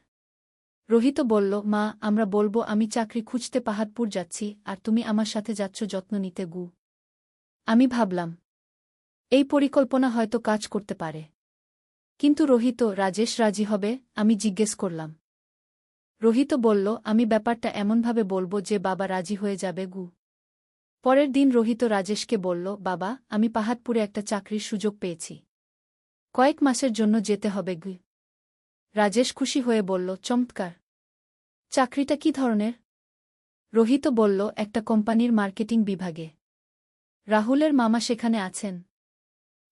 রোহিত বলল, মা, আমরা বলবো আমি চাকরি খুঁজতে পাহাড়পুর যাচ্ছি আর তুমি আমার সাথে যাচ্ছ যত্ন নিতে গু। আমি ভাবলাম, এই পরিকল্পনা হয়তো কাজ করতে পারে। কিন্তু রোহিত, রাজেশ রাজি হবে? আমি জিজ্ঞেস করলাম। রোহিত বলল, আমি ব্যাপারটা এমনভাবে বলবো যে বাবা রাজি হয়ে যাবে গু। পরের দিন রোহিত রাজেশকে বলল, বাবা, আমি পাহাড়পুরে একটা চাকরির সুযোগ পেয়েছি। কয়েক মাসের জন্য যেতে হবে গু। রাজেশ খুশি হয়ে বলল, চমৎকার। চাকরিটা কি ধরনের? রোহিত বলল, একটা কোম্পানির মার্কেটিং বিভাগে। রাহুলের মামা সেখানে আছেন।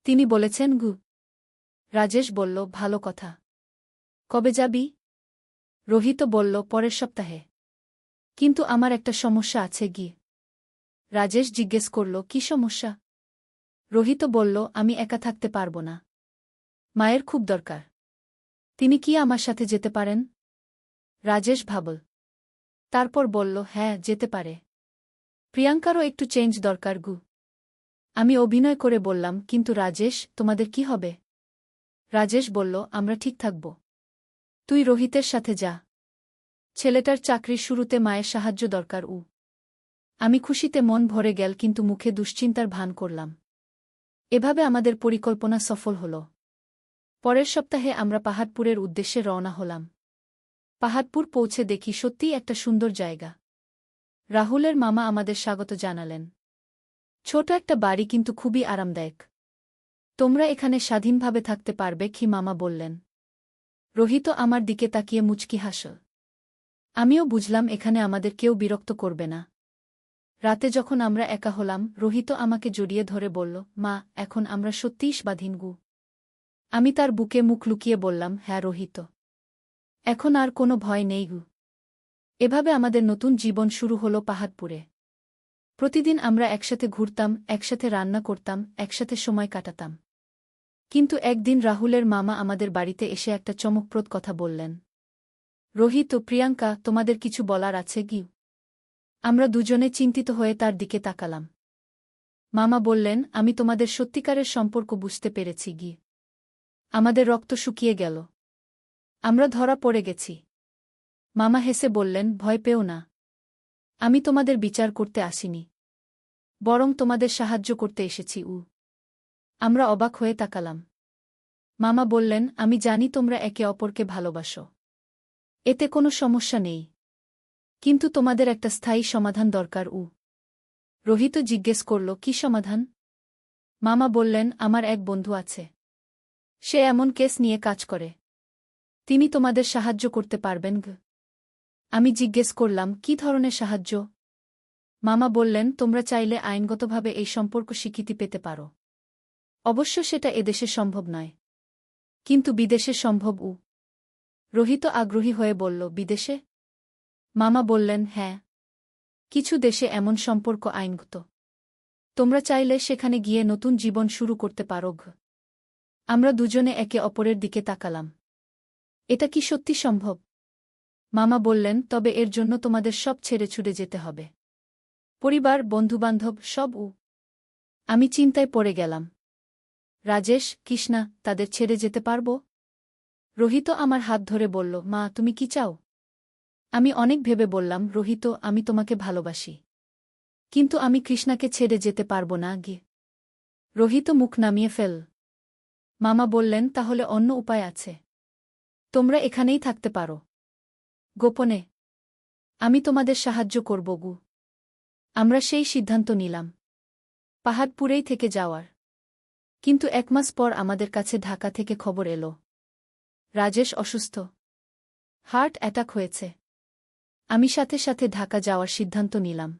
তিনি বলেছেন গু। রাজেশ বলল, ভালো কথা। কবে যাবি? রোহিত বলল, পরের সপ্তাহে। কিন্তু আমার একটা সমস্যা আছে গি। রাজেশ জিজ্ঞেস করল, কি সমস্যা? রোহিত বলল, আমি একা থাকতে পারব না। মায়ের খুব দরকার। তিনি কি আমার সাথে যেতে পারেন? রাজেশ ভাবল। তারপর বলল, হ্যাঁ, যেতে পারে। প্রিয়াঙ্কারও একটু চেঞ্জ দরকার গু। আমি অভিনয় করে বললাম, কিন্তু রাজেশ, তোমাদের কি হবে? রাজেশ বলল, আমরা ঠিক থাকব। তুই রোহিতের সাথে যা। ছেলেটার চাকরির শুরুতে মায়ের সাহায্য দরকার। আমি খুশিতে মন ভরে গেল, কিন্তু মুখে দুশ্চিন্তার ভান করলাম। এভাবে আমাদের পরিকল্পনা সফল হল। পরের সপ্তাহে আমরা পাহাড়পুরের উদ্দেশ্যে রওনা হলাম। পাহাড়পুর পৌঁছে দেখি সত্যিই একটা সুন্দর জায়গা। রাহুলের মামা আমাদের স্বাগত জানালেন। ছোট একটা বাড়ি, কিন্তু খুবই আরামদায়ক। তোমরা এখানে স্বাধীনভাবে থাকতে পারবে কি, মামা বললেন। রোহিত আমার দিকে তাকিয়ে মুচকি হাসল। আমিও বুঝলাম এখানে আমাদের কেউ বিরক্ত করবে না। রাতে যখন আমরা একা হলাম, রোহিত আমাকে জড়িয়ে ধরে বলল, মা, এখন আমরা সত্যিই স্বাধীন গু। আমি তার বুকে মুখ লুকিয়ে বললাম, হ্যাঁ রোহিত। এখন আর কোনো ভয় নেই গু। এভাবে আমাদের নতুন জীবন শুরু হলো পাহাড়পুরে। প্রতিদিন আমরা একসাথে ঘুরতাম, একসাথে রান্না করতাম, একসাথে সময় কাটাতাম। কিন্তু একদিন রাহুলের মামা আমাদের বাড়িতে এসে একটা চমকপ্রদ কথা বললেন। রোহিত ও প্রিয়াঙ্কা, তোমাদের কিছু বলার আছে কি? আমরা দুজনে চিন্তিত হয়ে তার দিকে তাকালাম। মামা বললেন, আমি তোমাদের সত্যিকারের সম্পর্ক বুঝতে পেরেছি গি। আমাদের রক্ত শুকিয়ে গেল। আমরা ধরা পড়ে গেছি। মামা হেসে বললেন, ভয় পেও না। আমি তোমাদের বিচার করতে আসিনি, বরং তোমাদের সাহায্য করতে এসেছি। আমরা অবাক হয়ে তাকালাম। মামা বললেন, আমি জানি তোমরা একে অপরকে ভালোবাসো। এতে কোনো সমস্যা নেই। কিন্তু তোমাদের একটা স্থায়ী সমাধান দরকার। রোহিত জিজ্ঞেস করল, কি সমাধান? মামা বললেন, আমার এক বন্ধু আছে। সে এমন কেস নিয়ে কাজ করে। তিনি তোমাদের সাহায্য করতে পারবেন গ। আমি জিজ্ঞেস করলাম, কি ধরনের সাহায্য? মামা বললেন, তোমরা চাইলে আইনগতভাবে এই সম্পর্ক স্বীকৃতি পেতে পারো। অবশ্য সেটা এদেশে সম্ভব নয়, কিন্তু বিদেশে সম্ভব। রোহিত আগ্রহী হয়ে বলল, বিদেশে? মামা বললেন, হ্যাঁ, কিছু দেশে এমন সম্পর্ক আইনগত। তোমরা চাইলে সেখানে গিয়ে নতুন জীবন শুরু করতে পারো গ। আমরা দুজনে একে অপরের দিকে তাকালাম। এটা কি সত্যি সম্ভব? মামা বললেন, তবে এর জন্য তোমাদের সব ছেড়ে ছুড়ে যেতে হবে। পরিবার, বন্ধুবান্ধব, সব। আমি চিন্তায় পড়ে গেলাম। রাজেশ, কৃষ্ণা, তাদের ছেড়ে যেতে পারব? রোহিত আমার হাত ধরে বলল, মা তুমি কি চাও? আমি অনেক ভেবে বললাম, রোহিত, আমি তোমাকে ভালোবাসি। কিন্তু আমি কৃষ্ণাকে ছেড়ে যেতে পারব না গে। রোহিত মুখ নামিয়ে ফেল। মামা বললেন, তাহলে অন্য উপায় আছে। তোমরা এখানেই থাকতে পারো, গোপনে। আমি তোমাদের সাহায্য করব গু। আমরা সেই সিদ্ধান্ত নিলাম, পাহাড়পুরেই থেকে যাওয়ার। কিন্তু 1 মাস পর আমাদের কাছে ঢাকা থেকে খবর এলো, রাজেশ অসুস্থ, হার্ট অ্যাটাক হয়েছে। আমি সাথে সাথে ঢাকা যাওয়ার সিদ্ধান্ত নিলাম।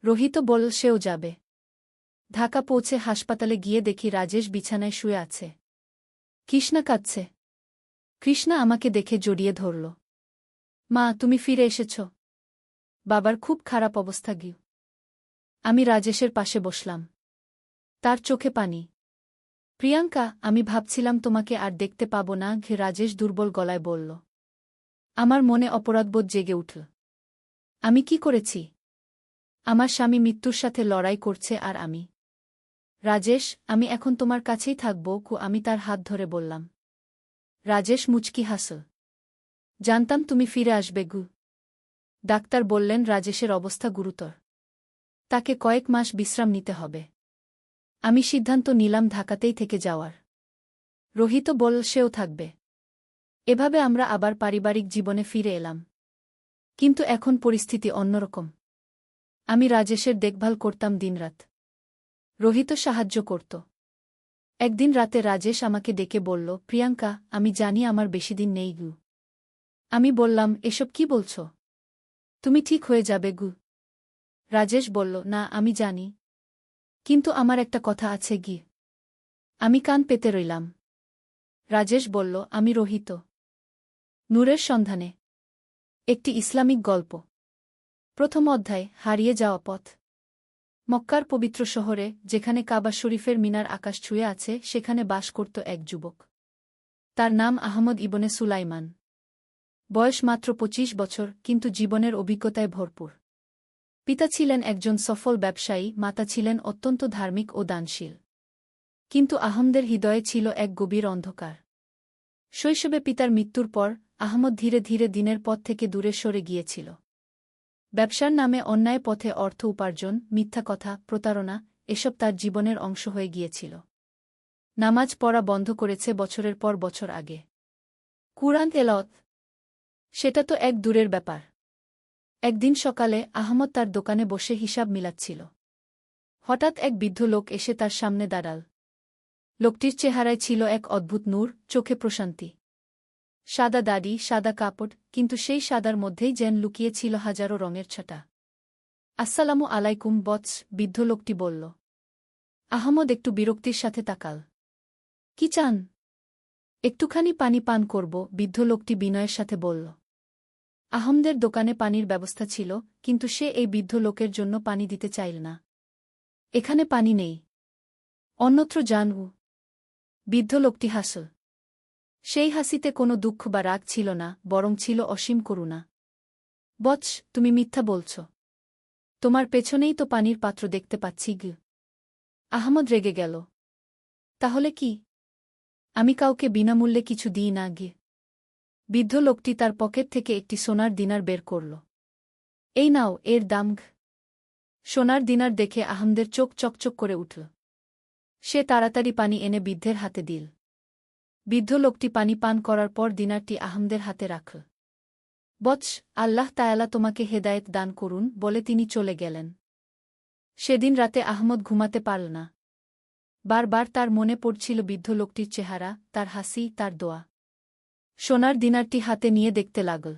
রোহিত বলল, সেও যাবে। ঢাকা পৌঁছে হাসপাতালে গিয়ে দেখি রাজেশ বিছানায় শুয়ে আছে। কৃষ্ণা কাঁদছে। কৃষ্ণা আমাকে দেখে জড়িয়ে ধরল। মা, তুমি ফিরে এসেছ। বাবার খুব খারাপ অবস্থা গিয়ে। আমি রাজেশের পাশে বসলাম। তার চোখে পানি। প্রিয়াঙ্কা, আমি ভাবছিলাম তোমাকে আর দেখতে পাব না, রাজেশ দুর্বল গলায় বলল। আমার মনে অপরাধবোধ জেগে উঠল। আমি কি করেছি? আমার স্বামী মৃত্যুর সাথে লড়াই করছে আর আমি। রাজেশ, আমি এখন তোমার কাছেই থাকব। আমি তার হাত ধরে বললাম। রাজেশ মুচকি হাসল। জানতাম তুমি ফিরে আসবে গু। ডাক্তার বললেন, রাজেশের অবস্থা গুরুতর। তাকে কয়েক মাস বিশ্রাম নিতে হবে। আমি সিদ্ধান্ত নিলাম ঢাকাতেই থেকে যাওয়ার। রোহিত বলল, সেও থাকবে। এভাবে আমরা আবার পারিবারিক জীবনে ফিরে এলাম। কিন্তু এখন পরিস্থিতি অন্যরকম। আমি রাজেশের দেখভাল করতাম দিনরাত। রোহিত সাহায্য করত। একদিন রাতে রাজেশ আমাকে ডেকে বলল, প্রিয়াঙ্কা, আমি জানি আমার বেশিদিন নেই গু। আমি বললাম, এসব কি বলছ? তুমি ঠিক হয়ে যাবে গু। রাজেশ বলল, না, আমি জানি। কিন্তু আমার একটা কথা আছে গি। আমি কান পেতে রইলাম। রাজেশ বলল, আমি রোহিত। নূরের সন্ধানে। একটি ইসলামিক গল্প। প্রথম অধ্যায়, হারিয়ে যাওয়া পথ। মক্কার পবিত্র শহরে, যেখানে কাবা শরীফের মিনার আকাশ ছুঁয়ে আছে, সেখানে বাস করত এক যুবক। তার নাম আহমদ ইবনে সুলাইমান। বয়স মাত্র 25 বছর, কিন্তু জীবনের অভিজ্ঞতায় ভরপুর। পিতা ছিলেন একজন সফল ব্যবসায়ী, মাতা ছিলেন অত্যন্ত ধার্মিক ও দানশীল। কিন্তু আহমদের হৃদয়ে ছিল এক গভীর অন্ধকার। শৈশবে পিতার মৃত্যুর পর আহমদ ধীরে ধীরে দিনের পথ থেকে দূরে সরে গিয়েছিল। ব্যবসার নামে অন্যায় পথে অর্থ উপার্জন, মিথ্যা কথা, প্রতারণা, এসব তার জীবনের অংশ হয়ে গিয়েছিল। নামাজ পড়া বন্ধ করেছে বছরের পর বছর আগে। কুরআন তেলাওয়াত, সেটা তো এক দূরের ব্যাপার। একদিন সকালে আহমদ তার দোকানে বসে হিসাব মিলাচ্ছিল। হঠাৎ এক বৃদ্ধ লোক এসে তার সামনে দাঁড়াল। লোকটির চেহারায় ছিল এক অদ্ভুত নূর, চোখে প্রশান্তি। সাদা দাড়ি, সাদা কাপড়, কিন্তু সেই সাদার মধ্যেই যেন লুকিয়ে ছিল হাজারো রঙের ছাটা। আসসালামু আলাইকুম বৎস, বৃদ্ধ লোকটি বলল। আহমদ একটু বিরক্তির সাথে তাকাল। কি চান? একটুখানি পানি পান করব, বৃদ্ধ লোকটি বিনয়ের সাথে বলল। আহমদের দোকানে পানির ব্যবস্থা ছিল, কিন্তু সে এই বৃদ্ধ লোকের জন্য পানি দিতে চাইল না। এখানে পানি নেই, অন্যত্র যান। বৃদ্ধ লোকটি হাসল। সেই হাসিতে কোনো দুঃখ বা রাগ ছিল না, বরং ছিল অসীম করুণা। বৎস, তুমি মিথ্যা বলছ। তোমার পেছনেই তো পানির পাত্র দেখতে পাচ্ছি। আহমদ রেগে গেল। তাহলে কি? আমি কাউকে বিনামূল্যে কিছু দিই না। বৃদ্ধ লোকটি তার পকেট থেকে একটি সোনার দিনার বের করল। এই নাও, এর দাম। সোনার দিনার দেখে আহমদের চোখ চকচক করে উঠল। সে তাড়াতাড়ি পানি এনে বৃদ্ধের হাতে দিল। বৃদ্ধ লোকটি পানি পান করার পর দিনারটি আহমদের হাতে রাখল। বৎস, আল্লাহ তায়ালা তোমাকে হেদায়েত দান করুন বলে তিনি চলে গেলেন। সেদিন রাতে আহমদ ঘুমাতে পারল না। বারবার তার মনে পড়ছিল বৃদ্ধ লোকটির চেহারা, তার হাসি, তার দোয়া। সোনার দিনারটি হাতে নিয়ে দেখতে লাগল।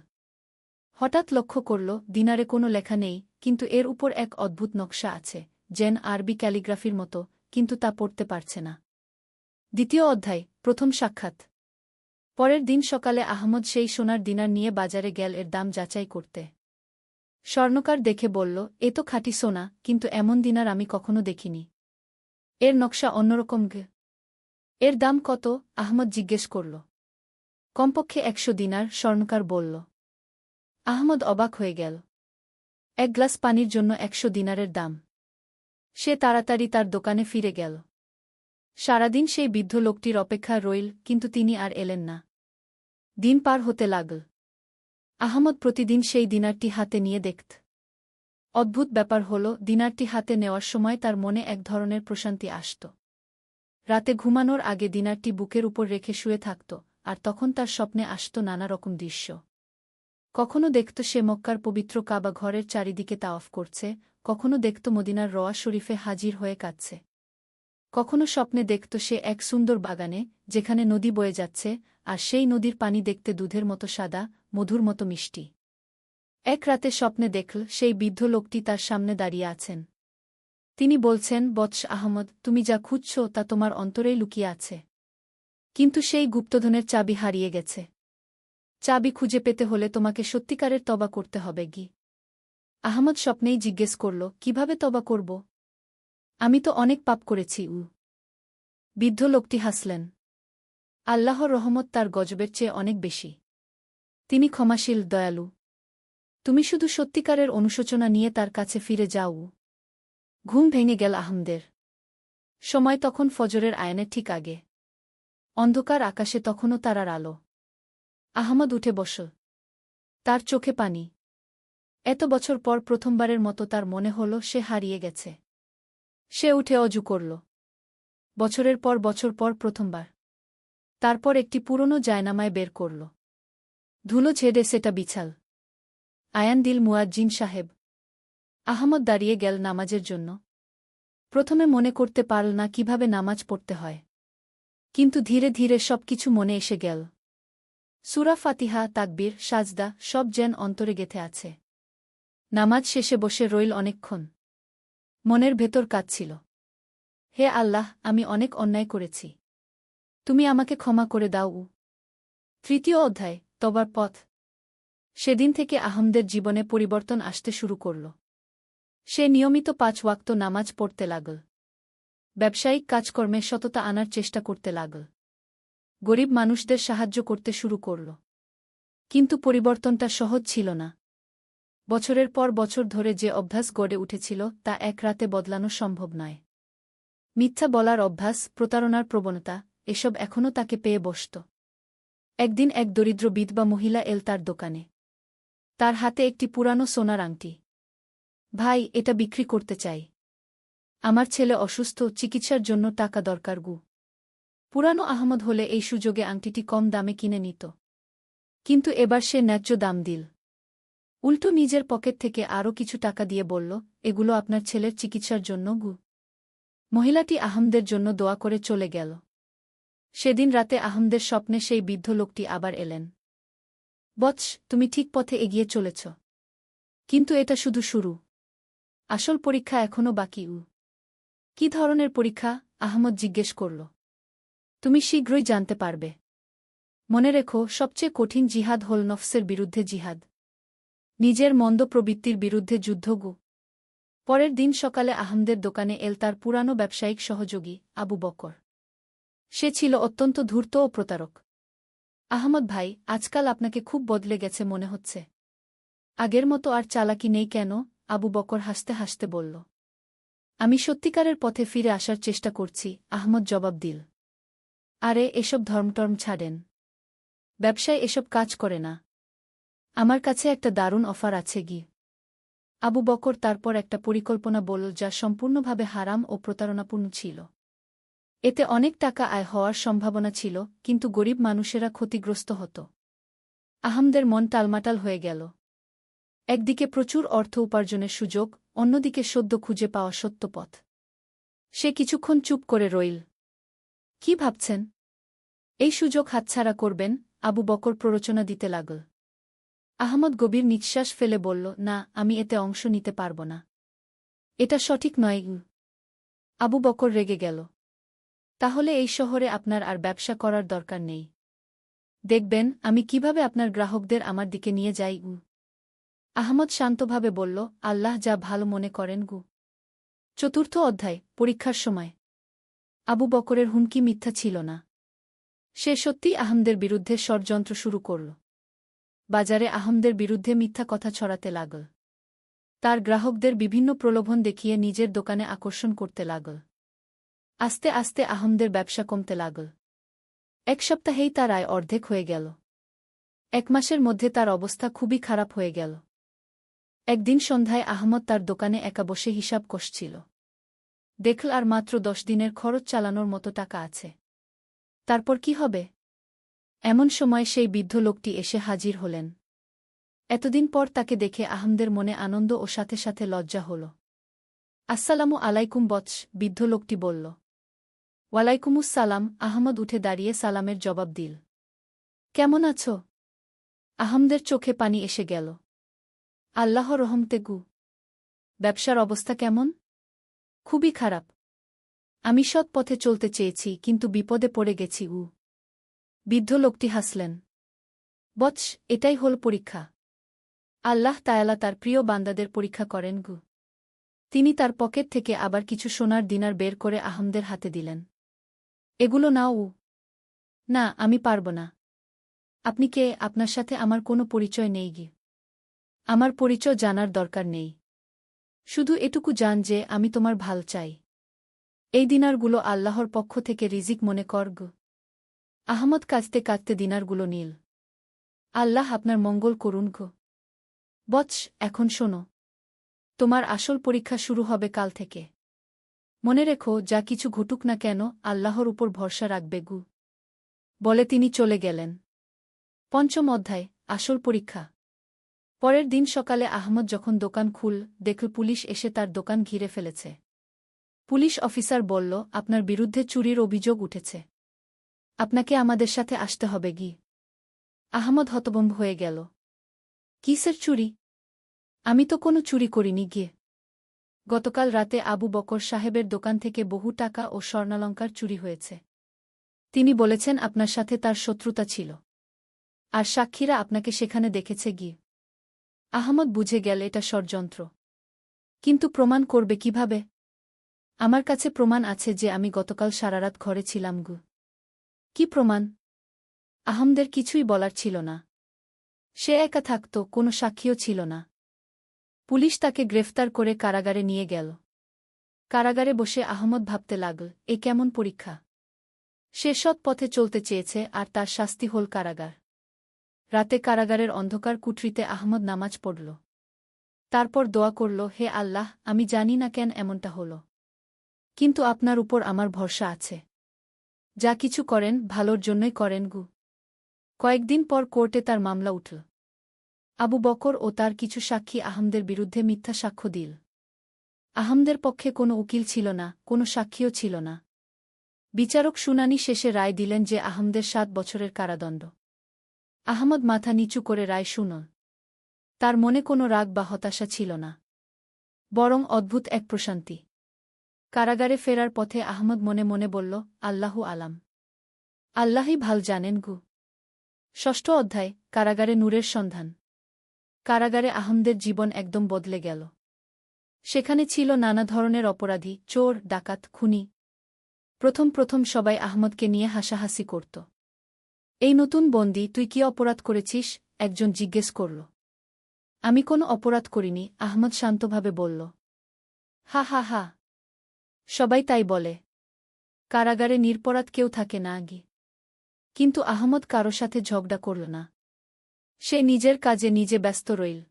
হঠাৎ লক্ষ্য করল, দিনারে কোনো লেখা নেই, কিন্তু এর উপর এক অদ্ভুত নকশা আছে, যেন আরবি ক্যালিগ্রাফির মতো, কিন্তু তা পড়তে পারছে না। দ্বিতীয় অধ্যায়, প্রথম সাক্ষাৎ। পরের দিন সকালে আহমদ সেই সোনার দিনার নিয়ে বাজারে গেল এর দাম যাচাই করতে। স্বর্ণকার দেখে বলল, এ তো খাঁটি সোনা, কিন্তু এমন দিনার আমি কখনো দেখিনি। এর নকশা অন্যরকম। এর দাম কত? আহমদ জিজ্ঞেস করল। কমপক্ষে 100 দিনার, স্বর্ণকার বলল। আহমদ অবাক হয়ে গেল। এক গ্লাস পানির জন্য 100 দিনারের দাম! সে তাড়াতাড়ি তার দোকানে ফিরে গেল। সারাদিন সেই বৃদ্ধ লোকটির অপেক্ষা রইল, কিন্তু তিনি আর এলেন না। দিন পার হতে লাগল। আহমদ প্রতিদিন সেই দিনারটি হাতে নিয়ে দেখত। অদ্ভুত ব্যাপার হল, দিনারটি হাতে নেওয়ার সময় তার মনে এক ধরনের প্রশান্তি আসত। রাতে ঘুমানোর আগে দিনারটি বুকের উপর রেখে শুয়ে থাকত, আর তখন তার স্বপ্নে আসত নানা রকম দৃশ্য। কখনো দেখত সে মক্কার পবিত্র কাবা ঘরের চারিদিকে তাওয়াফ করছে, কখনো দেখত মদিনার রওয়া শরীফে হাজির হয়ে কাঁদছে। কখনো স্বপ্নে দেখত সে এক সুন্দর বাগানে, যেখানে নদী বয়ে যাচ্ছে, আর সেই নদীর পানি দেখতে দুধের মতো সাদা, মধুর মতো মিষ্টি। এক রাতে স্বপ্নে দেখল সেই বৃদ্ধ লোকটি তার সামনে দাঁড়িয়ে আছেন। তিনি বলছেন, বৎস আহমদ, তুমি যা খুঁজছ তা তোমার অন্তরেই লুকিয়ে আছে। কিন্তু সেই গুপ্তধনের চাবি হারিয়ে গেছে। চাবি খুঁজে পেতে হলে তোমাকে সত্যিকারের তওবা করতে হবে। আহমদ স্বপ্নেই জিজ্ঞেস করল, কিভাবে তওবা করব? আমি তো অনেক পাপ করেছি। বৃদ্ধ লোকটি হাসলেন। আল্লাহর রহমত তার গজবের চেয়ে অনেক বেশি। তিনি ক্ষমাশীল, দয়ালু। তুমি শুধু সত্যিকারের অনুশোচনা নিয়ে তার কাছে ফিরে যাও। ঘুম ভেঙে গেল আহমদের। সময় তখন ফজরের আয়ানের ঠিক আগে। অন্ধকার আকাশে তখনও তারার আলো। আহমদ উঠে বসল। তার চোখে পানি। এত বছর পর প্রথমবারের মতো তার মনে হল সে হারিয়ে গেছে। সে উঠে অজু করল। বছরের পর বছর পর প্রথমবার। তারপর একটি পুরনো জায়নামায় বের করল। ধুলো ঝেড়ে সেটা বিছাল। আয়ান দিল মুয়াজ্জিন সাহেব। আহমদ দাঁড়িয়ে গেল নামাজের জন্য। প্রথমে মনে করতে পারল না কিভাবে নামাজ পড়তে হয়। কিন্তু ধীরে ধীরে সবকিছু মনে এসে গেল। সূরা ফাতিহা, তাকবীর, সাজদা, সব যেন অন্তরে গেঁথে আছে। নামাজ শেষে বসে রইল অনেকক্ষণ। মনের ভেতর কাঁদছিল। হে আল্লাহ, আমি অনেক অন্যায় করেছি। তুমি আমাকে ক্ষমা করে দাও। তৃতীয় অধ্যায়, তওবার পথ। সেদিন থেকে আহমদের জীবনে পরিবর্তন আসতে শুরু করল। সে নিয়মিত 5 ওয়াক্ত নামাজ পড়তে লাগল। ব্যবসায়িক কাজকর্মে সততা আনার চেষ্টা করতে লাগল। গরিব মানুষদের সাহায্য করতে শুরু করল। কিন্তু পরিবর্তনটা সহজ ছিল না। বছরের পর বছর ধরে যে অভ্যাস গড়ে উঠেছিল তা এক রাতে বদলানো সম্ভব নয়। মিথ্যা বলার অভ্যাস, প্রতারণার প্রবণতা, এসব এখনও তাকে পেয়ে বসত। একদিন এক দরিদ্র বিধবা মহিলা এল তার দোকানে। তার হাতে একটি পুরানো সোনার আংটি। ভাই, এটা বিক্রি করতে চাই। আমার ছেলে অসুস্থ, চিকিৎসার জন্য টাকা দরকার। পুরানো আহমদ হলে এই সুযোগে আংটিটি কম দামে কিনে নিত। কিন্তু এবার সে ন্যায্য দাম দিল। উল্টো নিজের পকেট থেকে আরও কিছু টাকা দিয়ে বলল, এগুলো আপনার ছেলের চিকিৎসার জন্য। মহিলাটি আহমদের জন্য দোয়া করে চলে গেল। সেদিন রাতে আহমদের স্বপ্নে সেই বৃদ্ধ লোকটি আবার এলেন। বৎস, তুমি ঠিক পথে এগিয়ে চলেছ। কিন্তু এটা শুধু শুরু। আসল পরীক্ষা এখনও বাকি। কি ধরনের পরীক্ষা? আহমদ জিজ্ঞেস করল। তুমি শীঘ্রই জানতে পারবে। মনে রেখো, সবচেয়ে কঠিন জিহাদ হল নফসের বিরুদ্ধে জিহাদ, নিজের মন্দ প্রবৃত্তির বিরুদ্ধে যুদ্ধ। পরের দিন সকালে আহমদের দোকানে এল তার পুরানো ব্যবসায়িক সহযোগী আবু বকর। সে ছিল অত্যন্ত ধূর্ত ও প্রতারক। আহমদ ভাই, আজকাল আপনাকে খুব বদলে গেছে মনে হচ্ছে। আগের মতো আর চালাকি নেই কেন? আবু বকর হাসতে হাসতে বলল। আমি সত্যিকারের পথে ফিরে আসার চেষ্টা করছি, আহমদ জবাব দিল। আরে, এসব ধর্মটর্ম ছাড়েন। ব্যবসায় এসব কাজ করে না। আমার কাছে একটা দারুণ অফার আছে গি। আবু বকর তারপর একটা পরিকল্পনা বলল যা সম্পূর্ণভাবে হারাম ও প্রতারণাপূর্ণ ছিল। এতে অনেক টাকা আয় হওয়ার সম্ভাবনা ছিল, কিন্তু গরিব মানুষেরা ক্ষতিগ্রস্ত হতো। আহমদের মন টালমাটাল হয়ে গেল। একদিকে প্রচুর অর্থ উপার্জনের সুযোগ, অন্যদিকে সদ্য খুঁজে পাওয়া সত্য পথ। সে কিছুক্ষণ চুপ করে রইল। কি ভাবছেন? এই সুযোগ হাতছাড়া করবেন? আবু বকর প্ররোচনা দিতে লাগল। আহমদ গভীর নিঃশ্বাস ফেলে বলল, না, আমি এতে অংশ নিতে পারব না। এটা সঠিক নয়। আবু বকর রেগে গেল। তাহলে এই শহরে আপনার আর ব্যবসা করার দরকার নেই। দেখবেন আমি কিভাবে আপনার গ্রাহকদের আমার দিকে নিয়ে যাই। আহমদ শান্তভাবে বলল, আল্লাহ যা ভালো মনে করেন। চতুর্থ অধ্যায়, পরীক্ষার সময়। আবু বকরের হুমকি মিথ্যা ছিল না। সে সত্যিই আহমদের বিরুদ্ধে ষড়যন্ত্র শুরু করল। বাজারে আহমদের বিরুদ্ধে মিথ্যা কথা ছড়াতে লাগল। তার গ্রাহকদের বিভিন্ন প্রলোভন দেখিয়ে নিজের দোকানে আকর্ষণ করতে লাগল। আস্তে আস্তে আহমদের ব্যবসা কমতে লাগল। এক সপ্তাহেই তার আয় অর্ধেক হয়ে গেল। এক মাসের মধ্যে তার অবস্থা খুবই খারাপ হয়ে গেল। একদিন সন্ধ্যায় আহমদ তার দোকানে একা বসে হিসাব কষছিল। দেখল আর মাত্র 10 দিনের খরচ চালানোর মতো টাকা আছে। তারপর কি হবে? এমন সময় সেই বৃদ্ধ লোকটি এসে হাজির হলেন। এতদিন পর তাকে দেখে আহমদের মনে আনন্দ ও সাথে সাথে লজ্জা হল। আসসালামু আলাইকুম বৎস, বৃদ্ধ লোকটি বলল। ওয়ালাইকুমুস সালাম। আহমদ উঠে দাঁড়িয়ে সালামের জবাব দিল। কেমন আছো? আহমদের চোখে পানি এসে গেল। আল্লাহর রহমতে। ব্যবসার অবস্থা কেমন? খুবই খারাপ। আমি সৎ পথে চলতে চেয়েছি, কিন্তু বিপদে পড়ে গেছি। বৃদ্ধ লোকটি হাসলেন। বৎস, এটাই হল পরীক্ষা। আল্লাহ তায়ালা তার প্রিয় বান্দাদের পরীক্ষা করেন। তিনি তার পকেট থেকে আবার কিছু সোনার দিনার বের করে আহমদের হাতে দিলেন। এগুলো নাও। না, আমি পারব না। আপনি কে? আপনার সাথে আমার কোনো পরিচয় নেই। আমার পরিচয় জানার দরকার নেই। শুধু এটুকু জান যে আমি তোমার ভাল চাই। এই দিনারগুলো আল্লাহর পক্ষ থেকে রিজিক মনে কর। আহমদ কাঁদতে কাঁদতে দিনারগুলো নিল। আল্লাহ আপনার মঙ্গল করুন। বৎস, এখন শোনো। তোমার আসল পরীক্ষা শুরু হবে কাল থেকে। মনে রেখো, যা কিছু ঘটুক না কেন, আল্লাহর উপর ভরসা রাখবে। বলে তিনি চলে গেলেন। পঞ্চম অধ্যায়, আসল পরীক্ষা। পরের দিন সকালে আহমদ যখন দোকান খুল, দেখল পুলিশ এসে তার দোকান ঘিরে ফেলেছে। পুলিশ অফিসার বলল, আপনার বিরুদ্ধে চুরির অভিযোগ উঠেছে। আপনাকে আমাদের সাথে আসতে হবে। আহমদ হতভম্ব হয়ে গেল। কিসের চুরি? আমি তো কোনো চুরি করিনি। গতকাল রাতে আবু বকর সাহেবের দোকান থেকে বহু টাকা ও স্বর্ণালঙ্কার চুরি হয়েছে। তিনি বলেছেন আপনার সাথে তার শত্রুতা ছিল। আর সাক্ষীরা আপনাকে সেখানে দেখেছে। আহমদ বুঝে গেল এটা ষড়যন্ত্র। কিন্তু প্রমাণ করবে কিভাবে? আমার কাছে প্রমাণ আছে যে আমি গতকাল সারারাত ঘরে ছিলাম। কি প্রমাণ? আহমদের কিছুই বলার ছিল না। সে একা থাকত, কোনো সাক্ষীও ছিল না। পুলিশ তাকে গ্রেফতার করে কারাগারে নিয়ে গেল। কারাগারে বসে আহমদ ভাবতে লাগল, এ কেমন পরীক্ষা! সে সৎ পথে চলতে চেয়েছে, আর তার শাস্তি হল কারাগার। রাতে কারাগারের অন্ধকার কুঠরিতে আহমদ নামাজ পড়ল। তারপর দোয়া করল, হে আল্লাহ, আমি জানি না কেন এমনটা হল, কিন্তু আপনার উপর আমার ভরসা আছে। যা কিছু করেন ভালোর জন্যই করেন। কয়েকদিন পর কোর্টে তার মামলা উঠল। আবু বকর ও তার কিছু সাক্ষী আহমদের বিরুদ্ধে মিথ্যা সাক্ষ্য দিল। আহমদের পক্ষে কোনো উকিল ছিল না, কোনো সাক্ষীও ছিল না। বিচারক শুনানি শেষে রায় দিলেন যে আহমদের 7 বছরের কারাদণ্ড। আহমদ মাথা নিচু করে রায় শুনল। তার মনে কোনো রাগ বা হতাশা ছিল না, বরং অদ্ভুত এক প্রশান্তি। কারাগারে ফেরার পথে আহমদ মনে মনে বলল, আল্লাহু আলাম। আল্লাহই ভাল জানেন। ষষ্ঠ অধ্যায়, কারাগারে নূরের সন্ধান। কারাগারে আহমদের জীবন একদম বদলে গেল। সেখানে ছিল নানা ধরনের অপরাধী, চোর, ডাকাত, খুনি। প্রথম প্রথম সবাই আহমদকে নিয়ে হাসাহাসি করত। এই নতুন বন্দী, তুই কি অপরাধ করেছিস? একজন জিজ্ঞেস করল। আমি কোনো অপরাধ করিনি, আহমদ শান্তভাবে বলল। হা হা হা। সবাই তাই বলে। কারাগারে নিরপরাধ কেউ থাকে না আগে। কিন্তু আহমদ কারো সাথে ঝগড়া করল না। সে নিজের কাজে নিজে ব্যস্ত রইল।